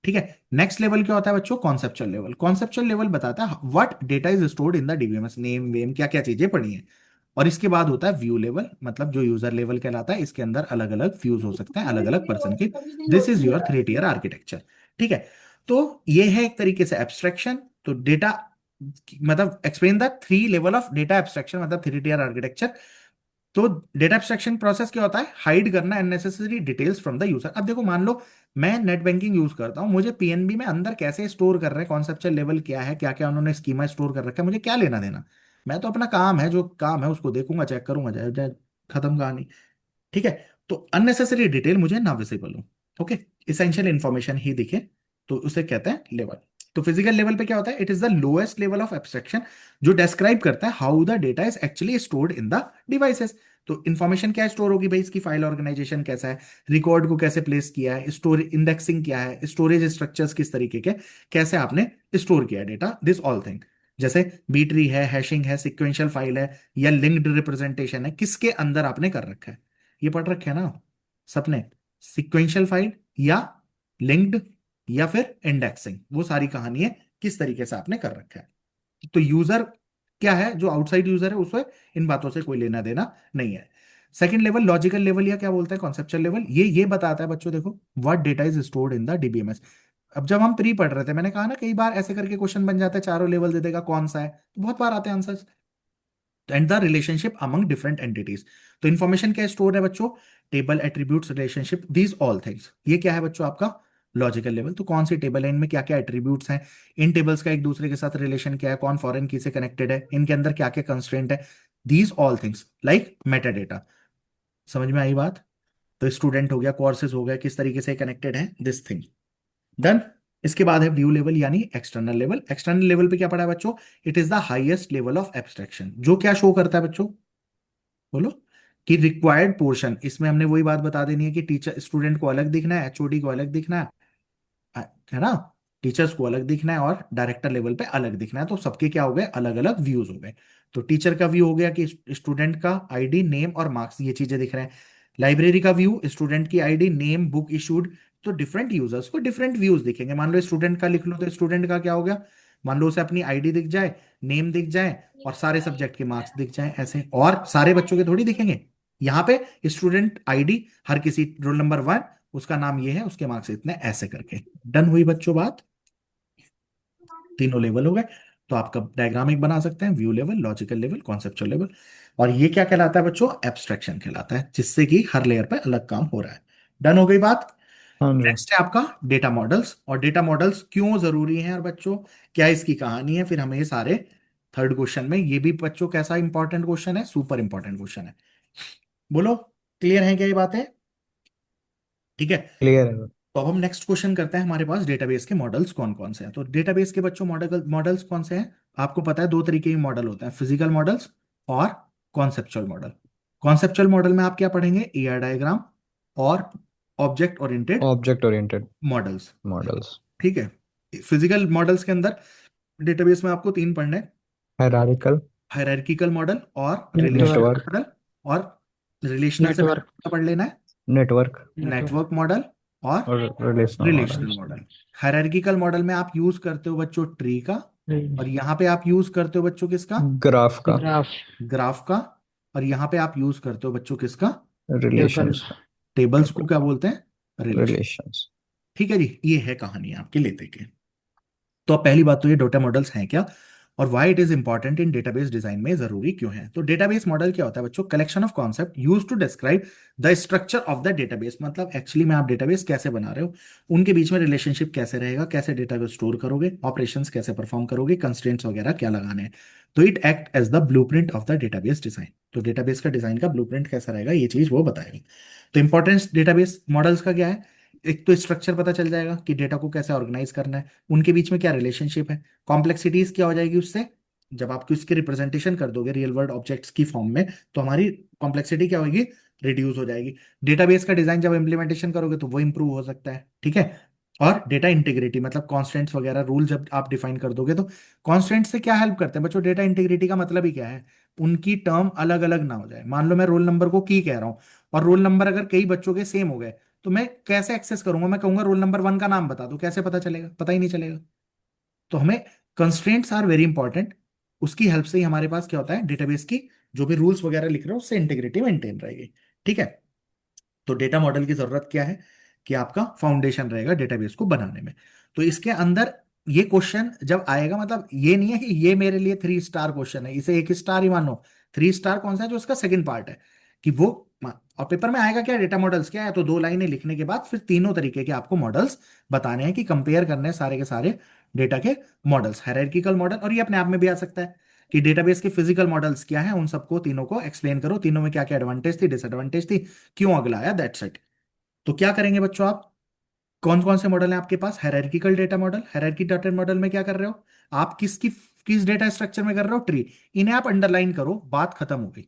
ठीक है। नेक्स्ट लेवल क्या होता है बच्चों, कॉन्सेप्चुअल लेवल। कॉन्सेप्चुअल लेवल बताता है what data is stored in the DBMS, name वेम क्या क्या चीजें पड़ी हैं। और इसके बाद होता है व्यू लेवल, मतलब जो यूजर लेवल कहलाता है, इसके अंदर अलग अलग व्यूज हो सकते हैं अलग अलग पर्सन के। This is your 3 tier architecture. ठीक है। तो ये है एक तरीके से एब्स्ट्रैक्शन। तो डेटा, मतलब explain the 3 level of data abstraction, मतलब 3 टियर आर्किटेक्चर। तो डेटा एब्स्ट्रैक्शन प्रोसेस क्या होता है, हाइड करना unnecessary details from the user. अब देखो मान लो मैं नेट बैंकिंग यूज करता हूं, मुझे पीएनबी में अंदर कैसे स्टोर कर रहे हैं, कॉन्सेप्चुअल लेवल क्या है, क्या क्या उन्होंने स्कीमा स्टोर कर रखा है, मुझे क्या लेना देना। मैं तो अपना काम है, जो काम है उसको देखूंगा, चेक करूंगा, जाए जाए, खत्म कहानी। ठीक है। तो अननेसेसरी डिटेल मुझे ना विजिबल हो। ओके। इसेंशियल इंफॉर्मेशन ही दिखे, तो उसे कहते हैं लेवल। तो फिजिकल लेवल पे क्या होता है, it is the lowest level of abstraction, जो डिस्क्राइब करता है how the data is actually stored in the devices. तो इन्फॉर्मेशन क्या स्टोर होगी भाई, इसकी फाइल ऑर्गेनाइजेशन कैसा है, रिकॉर्ड को कैसे प्लेस किया है, स्टोर इंडेक्सिंग क्या है, स्टोरेज स्ट्रक्चर्स किस तरीके के, कैसे आपने स्टोर किया डेटा, दिस ऑल थिंग। जैसे बी ट्री है, हैशिंग है, सिक्वेंशियल फाइल है, या लिंक्ड रिप्रेजेंटेशन है, किसके अंदर आपने कर रखा है, ये पढ़ रखे है ना। सपने, सिक्वेंशियल फाइल या लिंक्ड या फिर इंडेक्सिंग, वो सारी कहानी है किस तरीके से आपने कर रखा है। तो यूजर क्या है, जो आउटसाइड यूजर है उसे इन बातों से कोई लेना देना नहीं है। सेकंड लेवल लॉजिकल लेवल या क्या बोलते हैं कॉन्सेप्चुअल लेवल, ये बताता है बच्चों देखो what data is stored in the DBMS. अब जब हम प्री पढ़ रहे थे मैंने कहा ना कई बार ऐसे करके क्वेश्चन बन जाता है, चारों लेवल दे देगा कौन सा है, तो बहुत बार आते हैं answers. And the relationship among different entities, तो इन्फॉर्मेशन क्या स्टोर है बच्चों, table, attributes, relationship, these all things, ये क्या है बच्चों आपका लॉजिकल लेवल। तो कौन सी टेबल है, इनमें क्या क्या एट्रीब्यूट्स हैं, इन टेबल्स का एक दूसरे के साथ रिलेशन क्या है, कौन फॉरेन की से कनेक्टेड है, इनके अंदर क्या क्या कंस्ट्रेंट है, these all things like Meta data. समझ में आई बात। तो स्टूडेंट हो गया, कोर्सेज हो गया, किस तरीके से कनेक्टेड है, दिस थिंग डन। इसके बाद है व्यू लेवल यानी एक्सटर्नल लेवल। एक्सटर्नल लेवल पे क्या पढ़ा है बच्चों, it is the highest level of abstraction, जो क्या शो करता है बच्चों, बोलो, कि रिक्वायर्ड पोर्शन, इसमें हमने वही बात बता देनी है कि टीचर स्टूडेंट को अलग दिखना है, एचओडी को अलग दिखना है ना, टीचर्स को अलग दिखना है और डायरेक्टर लेवल पे अलग दिखना है, तो सबके क्या हो गए, अलग अलग व्यूज हो गए। तो टीचर का व्यू हो गया कि स्टूडेंट का आईडी, नेम और मार्क्स, ये चीजें दिख रहे हैं। लाइब्रेरी का व्यू, स्टूडेंट की आईडी, नेम, बुक इशूड, तो डिफरेंट यूजर्स को डिफरेंट व्यूज दिखेंगे। मान लो स्टूडेंट का लिख लो तो स्टूडेंट का क्या हो गया, मान लो उसे अपनी आईडी दिख जाए, नेम दिख जाए और सारे सब्जेक्ट के मार्क्स दिख जाए ऐसे, और सारे बच्चों के थोड़ी दिखेंगे। यहाँ पे स्टूडेंट आईडी, हर किसी रोल नंबर 1, उसका नाम ये है, उसके मार्क्स इतने, ऐसे करके। डन हुई बच्चों बात, तीनों लेवल हो गए। तो आपका डायग्राम एक बना सकते हैं, view level, logical level, conceptual level. और ये क्या कहलाता है बच्चों, एब्स्ट्रैक्शन कहलाता है, जिससे कि हर लेयर पे अलग काम हो रहा है। डन हो गई बात। हाँ जी। नेक्स्ट है आपका डेटा मॉडल्स, और डेटा मॉडल्स क्यों जरूरी हैं और बच्चों क्या इसकी कहानी है, फिर हमें ये सारे थर्ड क्वेश्चन में, ये भी बच्चों कैसा इंपॉर्टेंट क्वेश्चन है, सुपर इंपॉर्टेंट क्वेश्चन है। बोलो, क्लियर है क्या ये बात है, ठीक है। क्लियर है। तो अब हम नेक्स्ट क्वेश्चन करते हैं, हमारे पास डेटाबेस के मॉडल्स कौन कौन से हैं। तो डेटाबेस के बच्चों मॉडल मॉडल्स कौन से हैं, आपको पता है दो तरीके के मॉडल होते हैं, फिजिकल मॉडल्स और कॉन्सेप्चुअल मॉडल। कॉन्सेप्चुअल मॉडल में आप क्या पढ़ेंगे, एआर डायग्राम और object oriented object oriented models, models. ठीक है। फिजिकल मॉडल्स के अंदर डेटाबेस में आपको तीन पढ़ने हैं, हायरार्किकल। हायरार्किकल मॉडल और रिलेशनल नेटवर्क। नेटवर्क। मॉडल, और रिलेशनल से पहले नेटवर्क। क्या पढ़ लेना है, नेटवर्क नेटवर्क। नेटवर्क मॉडल और और relational relational models. Model. Hierarchical model में आप यूज करते हो बच्चों ट्री का, और यहाँ पे आप यूज करते हो बच्चों किसका, ग्राफ का। ग्राफ। ग्राफ का, और यहाँ पे आप यूज करते हो बच्चों किसका, टेबल। रिलेशंस का। टेबल्स को टेबल। क्या बोलते हैं, रिलेशन। रिलेशंस। ठीक है जी, ये है कहानी आपके लेते के। तो अब पहली बात तो ये डेटा मॉडल्स हैं क्या, और why it is important in database design में जरूरी क्यों है। तो डेटाबेस मॉडल क्या होता है बच्चों, collection of concept use to describe the structure of the database, मतलब एक्चुअली में आप डेटाबेस कैसे बना रहे हो, उनके बीच में रिलेशनशिप कैसे रहेगा, कैसे डेटा को स्टोर करोगे, ऑपरेशंस कैसे परफॉर्म करोगे, कंस्ट्रेंट्स वगैरह क्या लगाने हैं। तो it act as the blueprint of the database design, तो डेटाबेस का डिजाइन का ब्लूप्रिंट कैसा रहेगा ये चीज वो बताएगा। तो इंपॉर्टेंस डेटाबेस मॉडल्स का क्या है, एक तो स्ट्रक्चर पता चल जाएगा कि डेटा को कैसे ऑर्गेनाइज करना है, उनके बीच में क्या रिलेशनशिप है, कॉम्प्लेक्सिटीज क्या हो जाएगी उससे, जब आप उसकी रिप्रेजेंटेशन कर दोगे रियल वर्ल्ड ऑब्जेक्ट्स की फॉर्म में, तो हमारी कॉम्प्लेक्सिटी क्या होगी, रिड्यूस हो जाएगी। डेटाबेस का डिजाइन जब इम्प्लीमेंटेशन करोगे तो वो इंप्रूव हो सकता है, ठीक है। और डेटा इंटीग्रिटी, मतलब कॉन्स्टेंट्स वगैरह रूल जब आप डिफाइन कर दोगे, तो कॉन्स्टेंट्स से क्या हेल्प करते हैं बच्चों, डेटा इंटीग्रिटी का मतलब ही क्या है, उनकी टर्म अलग अलग ना हो जाए। मान लो मैं रोल नंबर को की कह रहा हूं, और रोल नंबर अगर कई बच्चों के सेम हो गए, तो मैं कैसे एक्सेस करूंगा, मैं कहूंगा रोल नंबर 1 का नाम बता दो, कैसे पता चलेगा, पता ही नहीं चलेगा। तो हमें कंस्ट्रेंट्स आर वेरी इंपॉर्टेंट, उसकी हेल्प से ही हमारे पास क्या होता है, डेटाबेस की जो भी रूल्स वगैरह लिख रहे हो उससे इंटीग्रिटी मेंटेन रहेगी, ठीक है। तो डेटा मॉडल की जरूरत क्या है, कि आपका फाउंडेशन रहेगा डेटाबेस को बनाने में। तो इसके अंदर ये क्वेश्चन जब आएगा, मतलब ये नहीं है कि ये मेरे लिए 3 स्टार क्वेश्चन है, इसे 1 स्टार ही मानो। 3 स्टार कौन सा है, जो इसका सेकंड पार्ट है, कि वो और पेपर में आएगा क्या, डेटा मॉडल्स क्या है, तो 2 लाइनें लिखने के बाद फिर तीनों तरीके के आपको मॉडल्स बताने हैं, कि कंपेयर करने हैं सारे के सारे डेटा के मॉडल्स, हायरार्किकल मॉडल, और ये अपने आप में भी आ सकता है कि डेटाबेस के फिजिकल मॉडल्स क्या हैं, उन सबको तीनों को एक्सप्लेन करो, तीनों में क्या क्या एडवांटेज थी, डिसएडवांटेज थी, क्यों अगला आया, दैट्स इट। तो क्या करेंगे बच्चों आप, कौन कौन से मॉडल हैं आपके पास, hierarchical data model, hierarchy data model में क्या कर रहे हो, आप किस डेटा स्ट्रक्चर में कर रहे हो, ट्री, इन्हें आप अंडरलाइन करो, बात खत्म हो गई।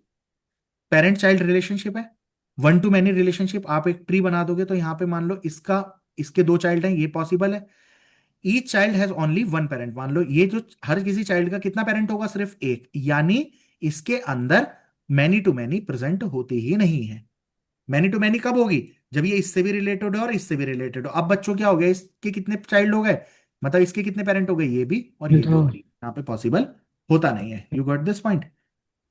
पेरेंट चाइल्ड रिलेशनशिप है, वन टू मैनी रिलेशनशिप, आप एक ट्री बना दोगे तो यहां पे मान लो इसका, इसके 2 चाइल्ड हैं, ये पॉसिबल है। Each child has only 1 parent, मान लो ये जो हर किसी चाइल्ड का कितना पेरेंट होगा, सिर्फ एक, यानी इसके अंदर मैनी टू मैनी प्रेजेंट होते ही नहीं है। मैनी टू मैनी कब होगी? जब ये इससे भी रिलेटेड हो और इससे भी रिलेटेड हो। अब बच्चों क्या हो गया, इसके कितने चाइल्ड हो गए, मतलब इसके कितने पेरेंट हो गए, ये भी और ये ये भी तो हो गए, यहाँ पे पॉसिबल होता नहीं है। You got this point?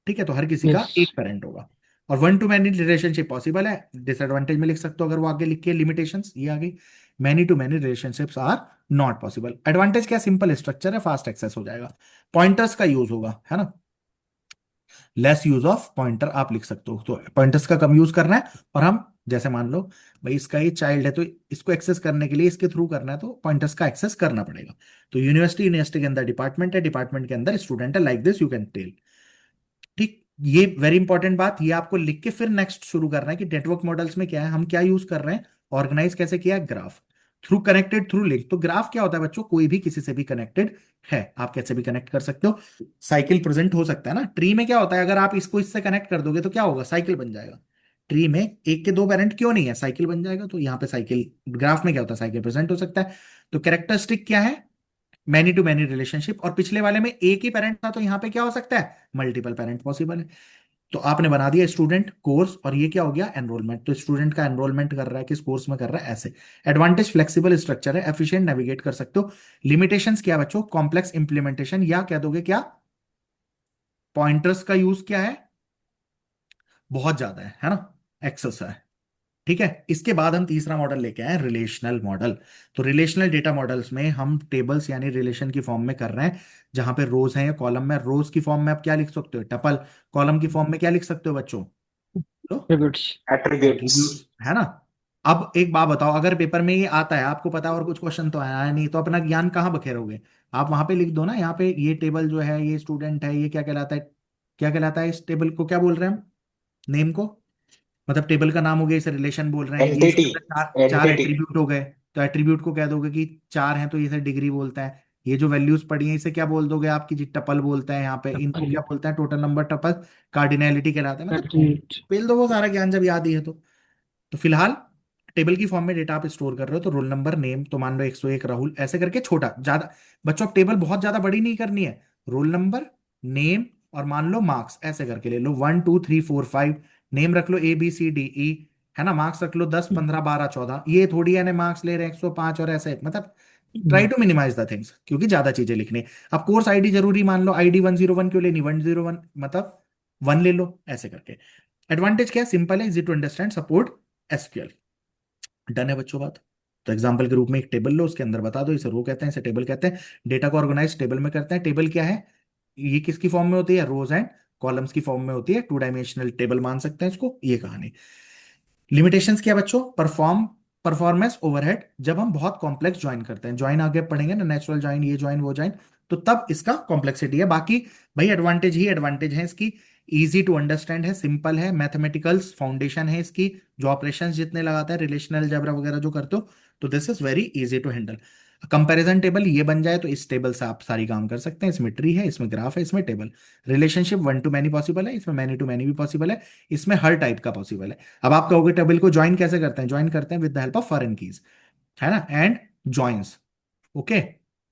ठीक है, तो हर किसी यस। का एक पेरेंट होगा। और one two many relationship possible है, डिसएडवांटेज में लिख सकते हो अगर वो आगे लिख के लिमिटेशंस ये आ गई। Many to many relationships are not possible. Advantage क्या, सिंपल स्ट्रक्चर है, फास्ट एक्सेस हो जाएगा, पॉइंटर्स का यूज होगा, है ना, लेस यूज ऑफ पॉइंटर आप लिख सकते हो, तो पॉइंटर्स का कम यूज करना है। और हम जैसे मान लो भाई इसका ये चाइल्ड है, तो इसको एक्सेस करने के लिए इसके थ्रू करना है, तो पॉइंटर्स का एक्सेस करना पड़ेगा। तो यूनिवर्सिटी, यूनिवर्सिटी के अंदर डिपार्टमेंट है, डिपार्टमेंट के अंदर स्टूडेंट है, like this you can tell. ठीक, ये वेरी इंपॉर्टेंट बात, ये आपको लिख के फिर नेक्स्ट शुरू करना है कि नेटवर्क मॉडल्स में क्या है, हम क्या यूज कर रहे हैं, ऑर्गेनाइज कैसे किया है, graph through connected through link. तो ग्राफ क्या होता है बच्चों, कोई भी किसी से भी कनेक्टेड है, आप कैसे भी कनेक्ट कर सकते हो। साइकिल प्रेजेंट हो सकता है ना, ट्री में क्या होता है, अगर आप इसको इससे कनेक्ट कर दोगे तो क्या होगा, साइकिल बन जाएगा। ट्री में एक के दो पेरेंट क्यों नहीं है, साइकिल बन जाएगा। तो यहाँ पे साइकिल, ग्राफ में क्या होता है, साइकिल प्रेजेंट हो सकता है। तो कैरेक्टरिस्टिक क्या है, मैनी टू मैनी रिलेशनशिप। और पिछले वाले में एक ही पेरेंट था, तो यहाँ पे क्या हो सकता है, मल्टीपल पेरेंट पॉसिबल है। तो आपने बना दिया स्टूडेंट कोर्स, और ये क्या हो गया, एनरोलमेंट। तो स्टूडेंट का एनरोलमेंट कर रहा है, किस कोर्स में कर रहा है, ऐसे। एडवांटेज, फ्लेक्सिबल स्ट्रक्चर है, एफिशिएंट नेविगेट कर सकते हो। लिमिटेशंस क्या बच्चों, कॉम्प्लेक्स इंप्लीमेंटेशन, या कह दोगे क्या, पॉइंटर्स का यूज क्या है, बहुत ज्यादा है ना, एक्सेस है। ठीक है, इसके बाद हम तीसरा मॉडल लेके आए, रिलेशनल मॉडल। तो रिलेशनल डेटा मॉडल्स में हम टेबल्स यानी रिलेशन की फॉर्म में कर रहे हैं, जहां पे रोज हैं या कॉलम में। रोज की फॉर्म में आप क्या लिख सकते हो, टपल। कॉलम की फॉर्म में क्या लिख सकते हो बच्चों, एट्रीब्यूट्स। एट्रीब्यूट्स। एट्रीब्यूट्स, है ना। अब एक बात बताओ, अगर पेपर में ये आता है, आपको पता है, और कुछ क्वेश्चन तो आया नहीं, तो अपना ज्ञान कहाँ बखेरोगे? आप वहां पे लिख दो ना, यहाँ पे ये टेबल जो है, ये स्टूडेंट है, ये क्या कहलाता है, क्या कहलाता है, इस टेबल को क्या बोल रहे हैं हम, नेम को, मतलब टेबल का नाम हो गया, इसे रिलेशन बोल रहे हैं, ये एंटिटी। इसके अंदर चार चार एंटिटी। एट्रीब्यूट हो गए। तो एट्रीब्यूट को कह दोगे कि चार हैं, तो इसे डिग्री बोलता है। ये जो वैल्यूज पड़ी हैं, इसे क्या बोल दोगे आपकी जी, टपल बोलता है, यहाँ पे इनको क्या बोलते हैं, टोटल नंबर टपल, कार्डिनैलिटी कहलाता है, मतलब एट्रीब्यूट। पेल दो वो सारा ज्ञान जब याद ही है तो फिलहाल टेबल की फॉर्म में डेटा आप स्टोर कर रहे हो, तो रोल नंबर, नेम, तो मान लो 101 राहुल, ऐसे करके छोटा ज्यादा। बच्चों अब टेबल बहुत ज्यादा बड़ी नहीं करनी है, रोल नंबर, नेम, और मान लो मार्क्स, ऐसे करके ले लो, 1 2 3 4 5। नेम रख लो ABCDE, है ना, मार्क्स रख लो 10 15 12 14। ये थोड़ी है मार्क्स ले रहे हैं 105, और ऐसे मतलब try to minimize the things, क्योंकि ज्यादा चीजें लिखनी है। अब कोर्स आईडी जरूरी, मान लो ID 101 क्यों लेनी, 101 मतलब 1 ले लो, ऐसे करके। एडवांटेज क्या है, सिंपल है, easy to understand, support SQL। Done है बच्चों बात। तो एग्जाम्पल के रूप में एक टेबल लो, उसके अंदर बता दो, इसे रो कहते हैं, इसे टेबल कहते हैं। डेटा को ऑर्गेनाइज टेबल में करते हैं। टेबल क्या है, ये किसकी फॉर्म में होती है, रोज एंड कॉलम्स की फॉर्म में होती है, 2 डायमेंशनल टेबल मान सकते हैं इसको, ये कहानी। लिमिटेशंस क्या बच्चों, परफॉर्मेंस ओवरहेड, जब हम बहुत कॉम्प्लेक्स ज्वाइन करते हैं, ज्वाइन आगे पढ़ेंगे ना, नेचुरल ज्वाइन, ये ज्वाइन वो ज्वाइन, तो तब इसका कॉम्प्लेक्सिटी है। बाकी भाई एडवांटेज ही एडवांटेज है इसकी, इजी टू अंडरस्टैंड है, सिंपल है, मैथमेटिकल्स फाउंडेशन है इसकी, जो ऑपरेशंस जितने लगाते हैं, रिलेशनल अलजेब्रा वगैरह जो करते हो, तो this is very easy to handle. Comparison table ये बन जाए, तो इस टेबल से आप सारी काम कर सकते हैं, इसमें ट्री है, इसमें ग्राफ है, इसमें table. Relationship 1 to many possible है, इसमें मैनी टू मैनी भी पॉसिबल है, इसमें हर टाइप का पॉसिबल है। अब आप कहोगे टेबल को ज्वाइन कैसे करते हैं, ज्वाइन करते हैं with the help of foreign keys, है ना, एंड ज्वाइंस। ओके,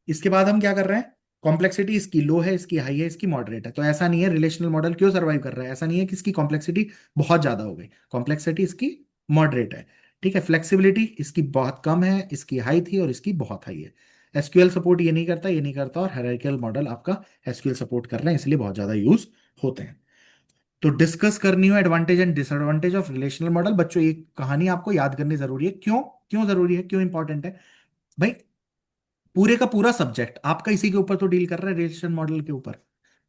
इसके बाद हम क्या कर रहे हैं, कॉम्प्लेक्सिटी इसकी लो है, इसकी हाई है, इसकी मॉडरेट है। तो ऐसा नहीं है रिलेशनल मॉडल क्यों सर्वाइव कर रहा है, ऐसा नहीं है कि इसकी कॉम्प्लेक्सिटी बहुत ज्यादा हो गई, कॉम्प्लेक्सिटी इसकी मॉडरेट है। ठीक है, फ्लेक्सिबिलिटी इसकी बहुत कम है, इसकी हाई थी और इसकी बहुत हाई है। SQL सपोर्ट ये नहीं करता, ये नहीं करता, और हायरार्किकल मॉडल आपका SQL सपोर्ट कर रहे हैं, इसलिए बहुत ज्यादा यूज होते हैं। तो डिस्कस करनी हो advantage and disadvantage of relational model, बच्चों ये कहानी आपको याद करनी जरूरी है। क्यों, क्यों जरूरी है, क्यों इंपॉर्टेंट है भाई, पूरे का पूरा सब्जेक्ट आपका इसी के ऊपर तो डील कर रहा है, रिलेशन मॉडल के ऊपर।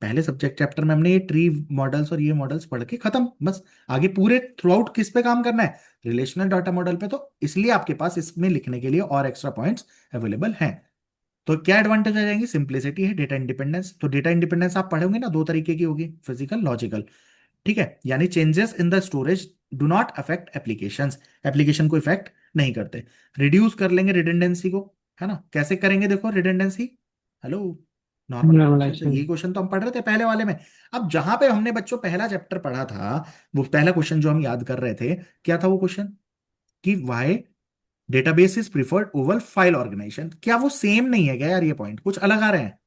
पहले सब्जेक्ट चैप्टर में हमने ये ट्री मॉडल्स और ये मॉडल्स पढ़ के खत्म, बस। आगे पूरे थ्रू आउट किस पे काम करना है, रिलेशनल डाटा मॉडल पे। तो इसलिए आपके पास इसमें लिखने के लिए और एक्स्ट्रा पॉइंट्स अवेलेबल हैं। तो क्या एडवांटेज आ जाएंगे, सिंप्लिसिटी है, डेटा इंडिपेंडेंस। तो डेटा इंडिपेंडेंस आप पढ़ोगे ना, दो तरीके की होगी, फिजिकल, लॉजिकल। ठीक है, यानी changes in the storage do not affect applications, application को इफेक्ट नहीं करते। रिड्यूस कर लेंगे रिडंडेंसी को, है ना, कैसे करेंगे, देखो रिडंडेंसी, हेलो, नॉर्मल से, नॉर्मलाइजेशन। ये क्वेश्चन तो हम पढ़ रहे थे पहले वाले में। अब जहां पे हमने बच्चों पहला चैप्टर पढ़ा था, वो पहला क्वेश्चन जो हम याद कर रहे थे, क्या था वो क्वेश्चन, कि why database is preferred over file organization, क्या वो सेम नहीं है क्या यार, ये पॉइंट कुछ अलग आ रहे हैं?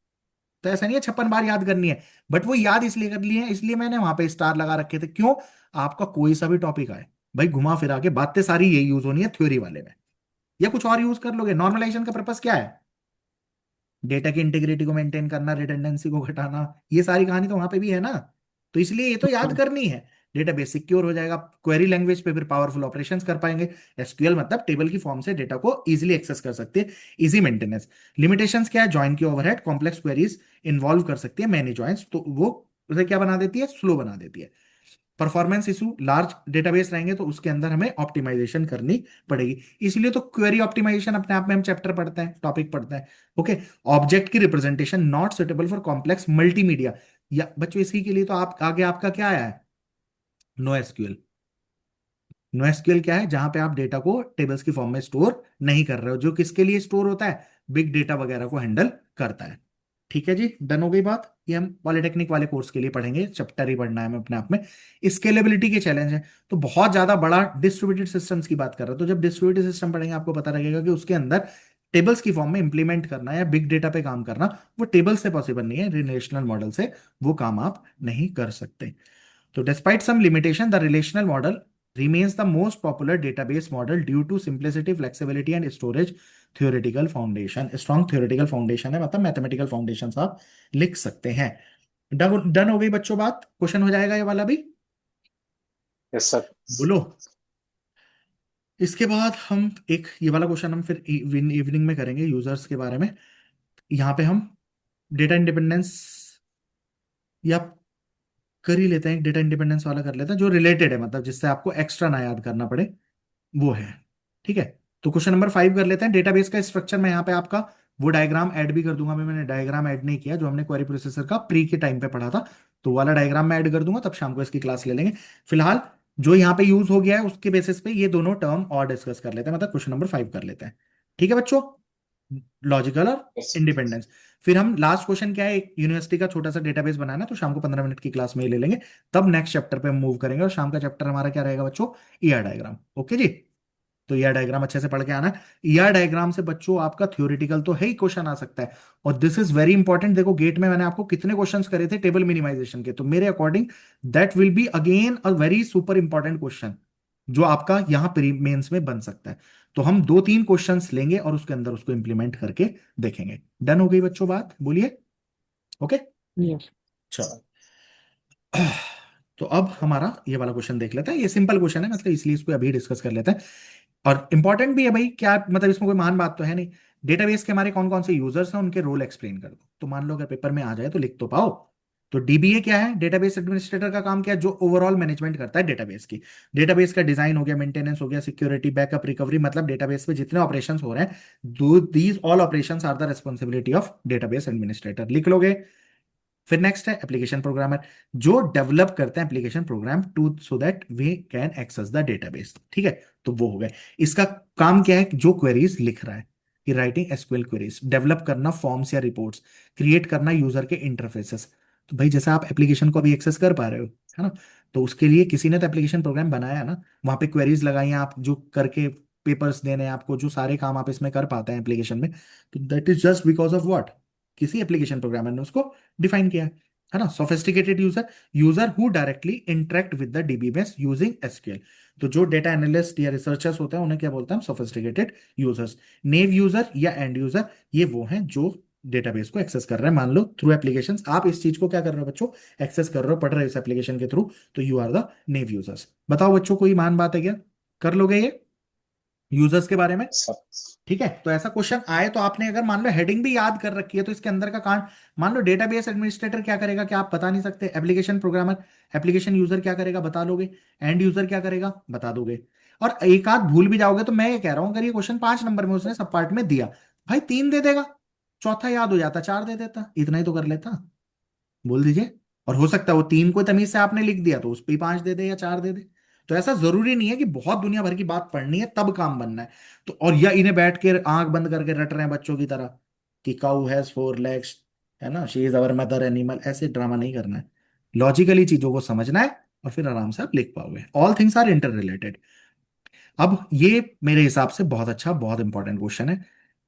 तो ऐसा नहीं है 56 बार याद करनी है, बट वो याद इसलिए कर लिए हैं, इसलिए मैंने वहां पे स्टार लगा रखे थे। क्यों, आपका कोई सा भी टॉपिक आए, भाई घुमा फिरा के बातें सारी यही यूज होनी है थ्योरी वाले में, या कुछ और यूज कर लोगे। नॉर्मलाइजेशन का पर्पस क्या है? डेटा की इंटीग्रिटी को मेंटेन करना, रिडंडेंसी को घटाना, ये सारी कहानी तो वहां पे भी है ना। तो इसलिए ये तो याद करनी है। डेटाबेस सिक्योर हो जाएगा, क्वेरी लैंग्वेज पे फिर पावरफुल ऑपरेशंस कर पाएंगे। एसक्यूएल मतलब टेबल की फॉर्म से डेटा को इजीली एक्सेस कर सकते हैं, इजी मेंटेनेंस। लिमिटेशंस क्या है? जॉइन की ओवरहेड, कॉम्प्लेक्स क्वेरीज इन्वॉल्व कर सकती है मैनी जॉइंस, तो वो उसे क्या बना देती है? स्लो बना देती है। परफॉर्मेंस इशू, लार्ज डेटाबेस रहेंगे तो उसके अंदर हमें ऑप्टिमाइजेशन करनी पड़ेगी, इसलिए तो क्वेरी ऑप्टिमाइजेशन अपने आप में हम चैप्टर पढ़ते हैं, टॉपिक पढ़ते हैं। ओके। ऑब्जेक्ट की representation not suitable for complex multimedia, या बच्चों इसी के लिए तो आप आगे आपका क्या आया है? No SQL. नो एसक्यूएल क्या है? जहां पे आप डेटा को टेबल्स की फॉर्म में स्टोर नहीं कर रहे हो, जो किसके लिए स्टोर होता है? बिग डेटा वगैरह को हैंडल करता है। ठीक है जी, डन हो गई बात। ये हम पॉलिटेक्निक वाले कोर्स के लिए पढ़ेंगे, चैप्टर ही पढ़ना है हमें अपने आप में। स्केलेबिलिटी के चैलेंज है, तो बहुत ज्यादा बड़ा डिस्ट्रीब्यूटेड सिस्टम्स की बात कर रहे हो, तो जब डिस्ट्रीब्यूटेड सिस्टम पढ़ेंगे आपको पता लगेगा कि उसके अंदर टेबल्स की फॉर्म में इंप्लीमेंट करना या बिग डेटा पे काम करना वो टेबल से पॉसिबल नहीं है, रिलेशनल मॉडल से वो काम आप नहीं कर सकते। So despite some limitation, the relational model remains the most popular database model due to simplicity, flexibility and storage theoretical foundation. Strong theoretical foundation है, मतलब mathematical foundations आप लिख सकते हैं। डन डन हो गई बच्चों बात? क्वेश्चन हो जाएगा ये वाला भी? Yes sir. बोलो। इसके बाद हम एक ये वाला क्वेश्चन हम फिर इवनिंग में करेंगे यूजर्स के बारे में। यहाँ पे हम डेटा इंडिपेंडेंस या कर ही लेते हैं, डेटा इंडिपेंडेंस वाला कर लेते हैं जो रिलेटेड है, मतलब जिससे आपको एक्स्ट्रा ना याद करना पड़े, वो है। ठीक है। तो क्वेश्चन नंबर 5 कर लेते हैं। डेटाबेस का स्ट्रक्चर मैं यहाँ पे आपका वो डायग्राम ऐड भी कर दूंगा। मैंने डायग्राम ऐड नहीं किया जो हमने क्वेरी प्रोसेसर का प्री के टाइम पे पढ़ा था, तो वो वाला डायग्राम मैं ऐड कर दूंगा, तब शाम को इसकी क्लास ले लेंगे। फिलहाल जो यहाँ पे यूज हो गया है उसके बेसिस पे ये दोनों टर्म और डिस्कस कर लेते हैं, मतलब क्वेश्चन नंबर 5 कर लेते हैं। ठीक है बच्चों, लॉजिकल और यस इंडिपेंडेंस। फिर हम लास्ट क्वेश्चन क्या है, एक यूनिवर्सिटी का छोटा सा डेटाबेस बनाना है, तो शाम को 15 मिनट की क्लास में ही ले लेंगे, तब नेक्स्ट चैप्टर पे हम मूव करेंगे। और शाम का चैप्टर हमारा क्या रहेगा बच्चों? ER diagram. ओके जी। तो ईआर डायग्राम अच्छे से पढ़ के आना है। ईआर डायग्राम से बच्चों आपका थ्योरेटिकल तो है ही, क्वेश्चन आ सकता है। और दिस इज वेरी इंपॉर्टेंट। देखो गेट में मैंने आपको कितने क्वेश्चंस करे थे टेबल मिनिमाइजेशन के, तो मेरे according that will be again a very super important question जो आपका यहाँ प्री मेंस में बन सकता है। तो हम 2-3 क्वेश्चंस लेंगे और उसके अंदर उसको इंप्लीमेंट करके देखेंगे। डन हो गई बच्चों बात? बोलिए। ओके। यस। चलो, तो अब हमारा ये वाला क्वेश्चन देख लेते हैं। ये सिंपल क्वेश्चन है, मतलब इसलिए इसको अभी डिस्कस कर लेते हैं। और इंपॉर्टेंट भी है भाई, क्या मतलब इसमें कोई महान बात तो है नहीं। डेटाबेस के हमारे कौन कौन से यूजर्स हैं, उनके रोल एक्सप्लेन कर दो, तो मान लो अगर पेपर में आ जाए तो लिख तो पाओ। तो डीबीए क्या है? डेटाबेस एडमिनिस्ट्रेटर का काम क्या है? जो ओवरऑल मैनेजमेंट करता है डेटाबेस की। डेटाबेस का डिजाइन हो गया, मेंटेनेंस हो गया, सिक्योरिटी, बैकअप, रिकवरी, मतलब डेटाबेस पे जितने ऑपरेशंस हो रहे हैं, these all operations are the responsibility of database administrator. लिख लोगे। फिर नेक्स्ट है एप्लीकेशन प्रोग्रामर, जो डेवलप करते हैं application program to so that we can access the database. ठीक है, तो वो हो गए। इसका काम क्या है? जो क्वेरीज लिख रहा है कि राइटिंग एसक्यूएल क्वेरीज, डेवलप करना फॉर्म्स या रिपोर्ट्स, क्रिएट करना यूजर के इंटरफेसेस। तो भाई जैसे आप एप्लीकेशन को अभी एक्सेस कर पा रहे हो, है ना, तो उसके लिए किसी ने तो एप्लीकेशन प्रोग्राम बनाया है ना, वहां पे क्वेरीज लगाई हैं आप, जो करके पेपर्स देने हैं आपको, जो सारे काम आप इसमें कर पाते हैं एप्लीकेशन में, तो that is just because of what? किसी एप्लीकेशन प्रोग्रामर ने उसको डिफाइन किया है ना। Sophisticated user, user who directly interact with the DBMS using SQL. तो जो डेटा एनालिस्ट या रिसर्चर्स होते हैं उन्हें क्या बोलते हैं? Sophisticated users. नेव यूजर या एंड यूजर, ये वो हैं जो डेटाबेस को एक्सेस कर रहे हैं, मान लो थ्रू एप्लीकेशंस। आप इस चीज को क्या कर रहे हो बच्चों? एक्सेस कर रहे हो, पढ़ रहे हो इस एप्लीकेशन के थ्रू, तो you are the naive users. बताओ बच्चों, कोई मान बात है क्या? कर लोगे ये यूजर्स के बारे में? सर। ठीक है। तो ऐसा क्वेश्चन आए तो आपने अगर मान लो हेडिंग भी याद कर रखी है, तो इसके अंदर का कांड, मान लो डेटाबेस एडमिनिस्ट्रेटर क्या करेगा, क्या आप बता नहीं सकते? एप्लीकेशन प्रोग्रामर, एप्लीकेशन यूजर क्या करेगा बता लोगे? एंड यूजर क्या करेगा बता दोगे? और एक आध भूल भी जाओगे तो मैं ये कह रहा हूं, अगर ये क्वेश्चन 5 नंबर में उसने सब पार्ट में दिया, भाई 3 दे देगा, चौथा याद हो जाता, 4 दे देता, इतना ही तो कर लेता। बोल दीजिए। और हो सकता है वो 3 को तमीज से आपने लिख दिया तो उस पर ही 5 दे दे या 4 दे दे। तो ऐसा जरूरी नहीं है कि बहुत दुनिया भर की बात पढ़नी है तब काम बनना है। तो और या इन्हें बैठ के आंख बंद करके रट रहे हैं बच्चों की तरह कि काउ हैज 4 legs, है ना, she is our mother animal, ऐसे ड्रामा नहीं करना है। लॉजिकली चीजों को समझना है और फिर आराम से आप लिख पाओगे। All things are inter related. अब ये मेरे हिसाब से बहुत अच्छा, बहुत इंपॉर्टेंट क्वेश्चन है,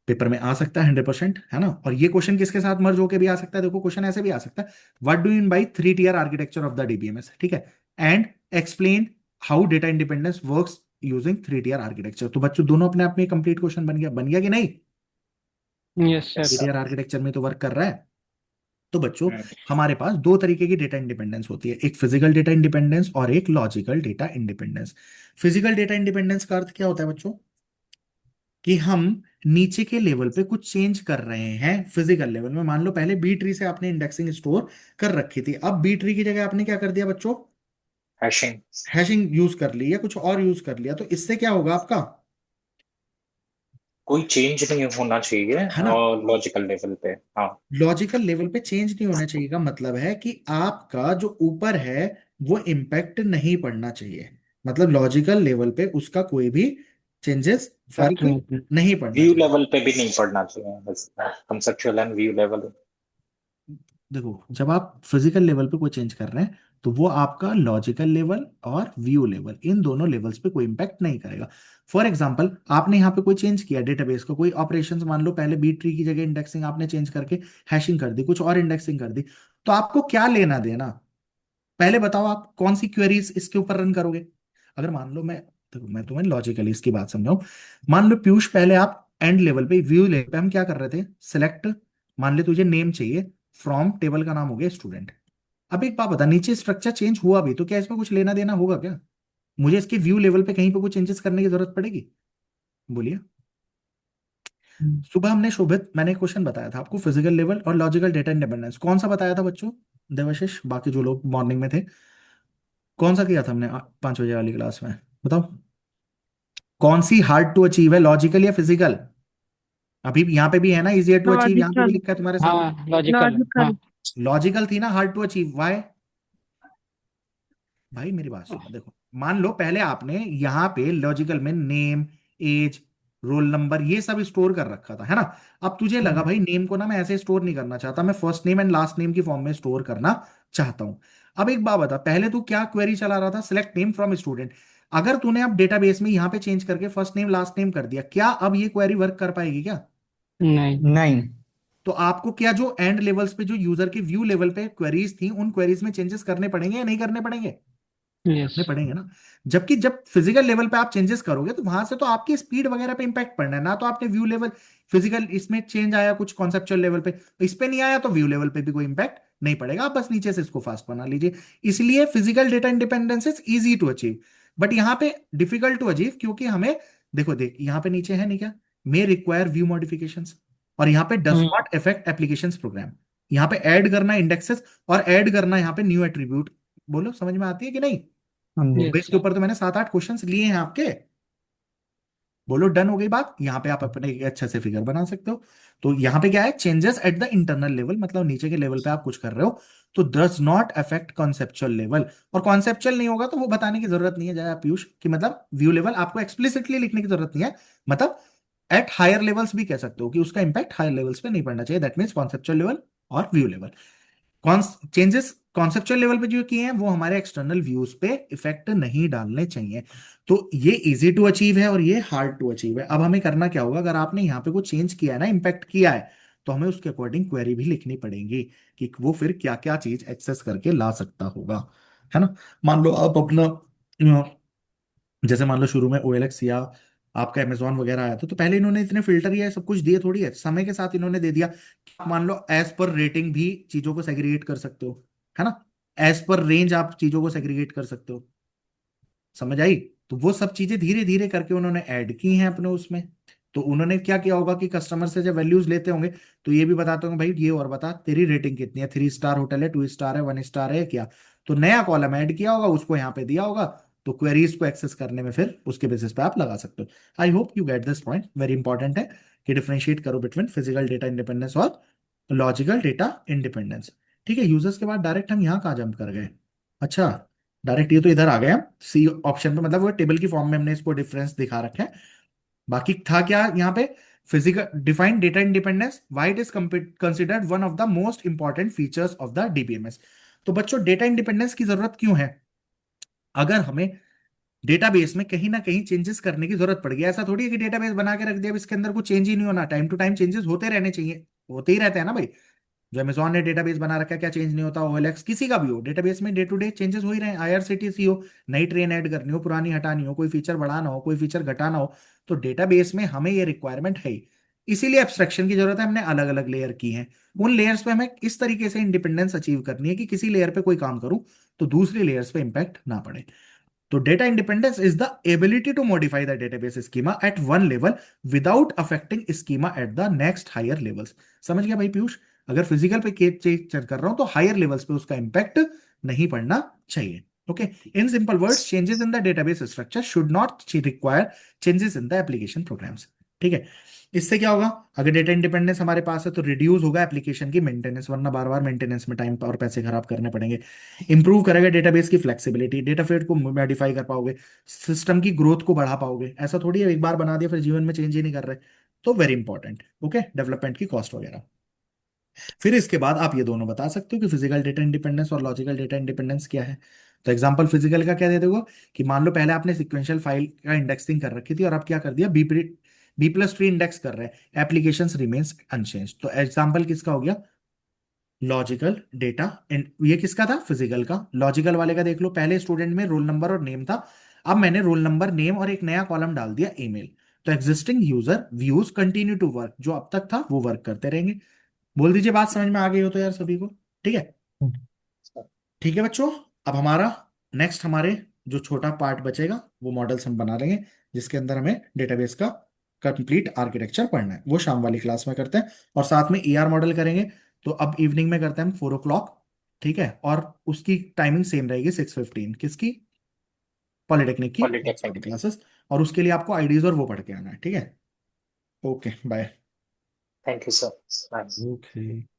पेपर में आ सकता है 100%, है ना। और ये क्वेश्चन किसके साथ मर्ज होकर भी आ सकता है? देखो क्वेश्चन ऐसे भी आ सकता है, what do mean by 3 tier architecture of the DBMS? ठीक है। And explain how data independence works using 3 tier architecture. तो बच्चों दोनों अपने आप में कंप्लीट क्वेश्चन बन गया कि नहीं? Yes yes sir. 3 tier sir. Architecture में तो वर्क कर रहा है। तो बच्चों हमारे पास दो तरीके की डेटा इंडिपेंडेंस होती है, एक फिजिकल डेटा इंडिपेंडेंस और एक logical data independence. Physical data independence का अर्थ क्या होता है बच्चों? कि हम नीचे के लेवल पे कुछ चेंज कर रहे हैं फिजिकल लेवल में। मान लो पहले बी ट्री से आपने इंडेक्सिंग स्टोर कर रखी थी, अब बी ट्री की जगह आपने क्या कर दिया बच्चों? हैशिंग। हैशिंग यूज कर ली या कुछ और यूज कर लिया, तो इससे क्या होगा आपका? कोई चेंज नहीं होना चाहिए है ना? और लॉजिकल लेवल पे। हाँ। लॉजिकल लेवल पे चेंज नहीं होना चाहिए का मतलब है कि आपका जो ऊपर है वो इम्पैक्ट नहीं पड़ना चाहिए। मतलब लॉजिकल लेवल पे उसका कोई भी चेंजेस, फैक्ट फर्क नहीं। नहीं पड़ना व्यू चाहिए। लेवल पे भी नहीं पढ़ना चाहिए, बस कंसेप्चुअल एंड व्यू लेवल। देखो जब आप फिजिकल लेवल पे कोई चेंज कर रहे हैं तो वो आपका लॉजिकल लेवल और व्यू लेवल, इन दोनों लेवल्स पे कोई इंपैक्ट नहीं करेगा। फॉर एग्जांपल आपने यहाँ पे कोई चेंज किया डेटाबेस का, कोई ऑपरेशंस, मान लो पहले बी ट्री की जगह इंडेक्सिंग आपने चेंज करके हैशिंग कर दी, कुछ और इंडेक्सिंग कर दी, तो आपको क्या लेना देना? पहले बताओ आप कौन सी क्वेरीज इसके ऊपर रन करोगे? अगर मान लो मैं, देखो मैं तुम्हें लॉजिकली इसकी बात समझाऊं। मान लो पीयूष पहले आप एंड लेवल पे, व्यू लेवल पे हम क्या कर रहे थे? सिलेक्ट, मान ले तुझे नेम चाहिए, फ्रॉम टेबल का नाम हो गया स्टूडेंट। अब एक बात बता, नीचे स्ट्रक्चर चेंज हुआ भी तो क्या इसमें कुछ लेना देना होगा क्या? मुझे इसके व्यू लेवल पे कहीं पे कुछ चेंजेस करने की जरूरत पड़ेगी? बोलिए। सुबह हमने शोभित, मैंने क्वेश्चन बताया था आपको, फिजिकल लेवल और लॉजिकल डेटा इंडिपेंडेंस कौन सा बताया था बच्चों? देवाशीष, बाकी जो लोग मॉर्निंग में थे, कौन सा किया था हमने 5 बजे वाली क्लास में? बताओ कौन सी हार्ड टू अचीव है, लॉजिकल या फिजिकल? अभी यहाँ पे भी है ना, इजियर टू अचीव, यहाँ पे भी लॉजिकल। लिखा है तुम्हारे सामने। हाँ लॉजिकल। हाँ। लॉजिकल। लॉजिकल थी ना हार्ड टू अचीव, वाई? भाई मेरी बात सुनो, देखो मान लो पहले आपने यहाँ पे लॉजिकल में नेम, एज, रोल नंबर ये सब स्टोर कर रखा था, है ना? अब तुझे लगा भाई नेम को ना मैं ऐसे स्टोर नहीं करना चाहता, मैं first name and last name की फॉर्म में स्टोर करना चाहता हूं। अब एक बात बता, पहले तू क्या क्वेरी चला रहा था? Select name from student. अगर तूने अब डेटाबेस में यहाँ पे चेंज करके फर्स्ट नेम लास्ट नेम कर दिया, क्या अब ये क्वेरी वर्क कर पाएगी क्या? नहीं। नहीं। तो आपको क्या जो एंड लेवल्स पे जो यूजर के व्यू लेवल पे क्वेरीज थी, उन क्वेरीज में चेंजेस करने पड़ेंगे या नहीं करने पड़ेंगे? यस। नहीं पड़ेंगे ना। जबकि जब फिजिकल लेवल पे आप चेंजेस करोगे तो वहां से तो आपकी स्पीड वगैरह पे इंपैक्ट पड़ना है ना, तो आपने व्यू लेवल, फिजिकल इसमें चेंज आया कुछ कॉन्सेप्चुअल लेवल पे, तो इस पे नहीं आया तो व्यू लेवल पे भी कोई इंपैक्ट नहीं पड़ेगा, आप बस नीचे से इसको फास्ट बना लीजिए। इसलिए physical data independence is easy to achieve, but यहाँ पे डिफिकल्ट टू अचीव, क्योंकि हमें, देखो देख यहाँ पे नीचे है नहीं क्या, मे रिक्वायर व्यू मॉडिफिकेशंस, और यहाँ पे does hmm. Not affect applications program. यहाँ पे ऐड करना इंडेक्सेस और ऐड करना यहाँ पे न्यू एट्रीब्यूट। बोलो समझ में आती है कि नहीं? हाँ जी। यस इसके सर। ऊपर तो मैंने 7-8 क्वेश्चंस लिए हैं आपके। बोलो डन हो गई बात, यहाँ पे आप अपने एक अच्छे से फिगर बना सकते हो। तो यहाँ पे क्या है, changes at the internal level, मतलब नीचे के लेवल पे आप कुछ कर रहे हो तो does not affect conceptual level. और कॉन्सेप्चुअल नहीं होगा तो वो बताने की जरूरत नहीं है जया पीयूष, कि मतलब व्यू लेवल आपको एक्सप्लिसिटली लिखने की जरूरत नहीं है। मतलब एट हायर लेवल्स भी कह सकते हो कि उसका इंपैक्ट हायर लेवल्स पे नहीं पड़ना चाहिए, दैट मीन्स कॉन्सेप्चुअल लेवल और view level. Changes conceptual level पे जो किए हैं वो हमारे एक्सटर्नल व्यूज पे इफेक्ट नहीं डालने चाहिए। तो ये इजी टू अचीव है और ये हार्ड टू अचीव है। अब हमें करना क्या होगा, अगर आपने यहाँ पे कुछ चेंज किया है ना, इम्पैक्ट किया है, तो हमें उसके अकॉर्डिंग क्वेरी भी लिखनी पड़ेगी कि वो फिर क्या क्या चीज एक्सेस करके ला सकता होगा, है ना? मान लो आप अपना, जैसे मान लो शुरू में OLX या आपका अमेजोन वगैरह आया था, तो पहले इन्होंने इतने फिल्टर या सब कुछ दिए थोड़ी है, समय के साथ इन्होंने दे दिया कि आप मान लो एज पर रेटिंग भी चीजों को सेग्रीगेट कर सकते हो, है ना? एज पर रेंज आप चीजों को सेग्रीगेट कर सकते हो। समझ आई? तो वो सब चीजें धीरे धीरे करके उन्होंने ऐड की हैं अपने उसमें। तो उन्होंने क्या किया होगा कि कस्टमर से जब वैल्यूज लेते होंगे तो ये भी बताते होंगे, भाई ये और बता तेरी रेटिंग कितनी है, 3 स्टार होटल है, 2 स्टार है, 1 स्टार है क्या? तो नया कॉलम ऐड किया होगा, उसको यहाँ पे दिया होगा, तो क्वेरीज को एक्सेस करने में फिर उसके बेसिस पे आप लगा सकते हो। I hope you get this point, very important है कि डिफरेंशिएट करो बिटवीन फिजिकल डेटा इंडिपेंडेंस और लॉजिकल डेटा इंडिपेंडेंस। ठीक है, यूजर्स के बाद डायरेक्ट हम यहाँ कहाँ जंप कर गए? अच्छा, डायरेक्ट ये तो इधर आ गए हम सी ऑप्शन पे, मतलब वो टेबल की फॉर्म में हमने इसको डिफरेंस दिखा रखा है। बाकी था क्या यहाँ पे? Physical defined data independence, why it is considered one of the most important features of the DBMS. तो बच्चों डेटा इंडिपेंडेंस की जरूरत क्यों है? अगर हमें डेटाबेस में कहीं ना कहीं चेंजेस करने की जरूरत पड़ गई, ऐसा थोड़ी है कि डेटाबेस बना के रख दिया अब इसके अंदर कुछ चेंज ही नहीं होना, टाइम टू टाइम चेंजेस होते रहने चाहिए, होते ही रहते हैं ना भाई। जो अमेजोन ने डेटाबेस बना रखा है क्या चेंज नहीं होता? OLX किसी का भी हो, डेटाबेस में डे टू डे चेंजेस हो ही रहे हैं। IRCTC हो, नई ट्रेन ऐड करनी हो, पुरानी हटानी हो, कोई फीचर बढ़ाना हो, कोई फीचर घटाना हो, तो डेटाबेस में हमें ये रिक्वायरमेंट है ही। इसीलिए एब्स्ट्रैक्शन की जरूरत है, हमने अलग अलग लेयर की हैं। उन लेयर्स पे हमें इस तरीके से इंडिपेंडेंस अचीव करनी है कि किसी लेयर पे कोई काम करूं तो दूसरी लेयर्स पे इंपैक्ट ना पड़े। तो data independence is the ability to modify the database schema at one level without affecting schema at the next higher levels. समझ गया भाई पीयूष? अगर फिजिकल पे केस चेंज कर रहा हूं तो हायर लेवल्स पे उसका इंपैक्ट नहीं पड़ना चाहिए। Okay, in simple words, changes in the database structure should not require changes in the application programs. ठीक है, इससे क्या होगा? अगर डेटा इंडिपेंडेंस हमारे पास है तो रिड्यूस होगा एप्लीकेशन की मेंटेनेंस, वरना बार बार मेंटेनेंस में टाइम और पैसे खराब करने पड़ेंगे। इंप्रूव करेगा डेटाबेस की फ्लेक्सिबिलिटी, डेटा फिट को मॉडिफाई कर पाओगे, सिस्टम की ग्रोथ को बढ़ा पाओगे। ऐसा थोड़ी है एक बार बना दिया फिर जीवन में चेंज ही नहीं कर रहे। तो वेरी इंपॉर्टेंट। ओके, डेवलपमेंट की कॉस्ट वगैरह। फिर इसके बाद आप ये दोनों बता सकते हो कि फिजिकल डेटा इंडिपेंडेंस और लॉजिकल डेटा इंडिपेंडेंस क्या है। तो एग्जांपल फिजिकल का क्या दे दोगे कि मान लो पहले आपने सिक्वेंशियल फाइल का इंडेक्सिंग कर रखी थी और अब क्या कर दिया, बी+3 इंडेक्स कर रहे हैं, एप्लीकेशन रिमेन्स अनचेंज। तो एग्जांपल किसका हो गया? Logical data. ये किसका था? फिजिकल का। लॉजिकल वाले का देख लो, पहले स्टूडेंट में रोल नंबर और नेम था, अब मैंने रोल नंबर, नेम और एक नया कॉलम डाल दिया ईमेल। तो existing user views continue to work, जो अब तक था वो वर्क करते रहेंगे। बोल दीजिए बात समझ में आ गई हो तो यार सभी को? ठीक है, ठीक है बच्चों। अब हमारा नेक्स्ट, हमारे जो छोटा पार्ट बचेगा वो मॉडल्स हम बना लेंगे, जिसके अंदर हमें डेटाबेस का कंप्लीट आर्किटेक्चर पढ़ना है। वो शाम वाली क्लास में करते हैं और साथ में ER मॉडल करेंगे। तो अब इवनिंग में करते हैं हम 4 o'clock। ठीक है, और उसकी टाइमिंग सेम रहेगी 6:15। किसकी? पॉलिटेक्निक की पॉलिटेक्निक। क्लासेस। और उसके लिए आपको आईडीज और वो पढ़ के आना है। ठीक है, okay bye. Thank you, sir. Bye. Okay.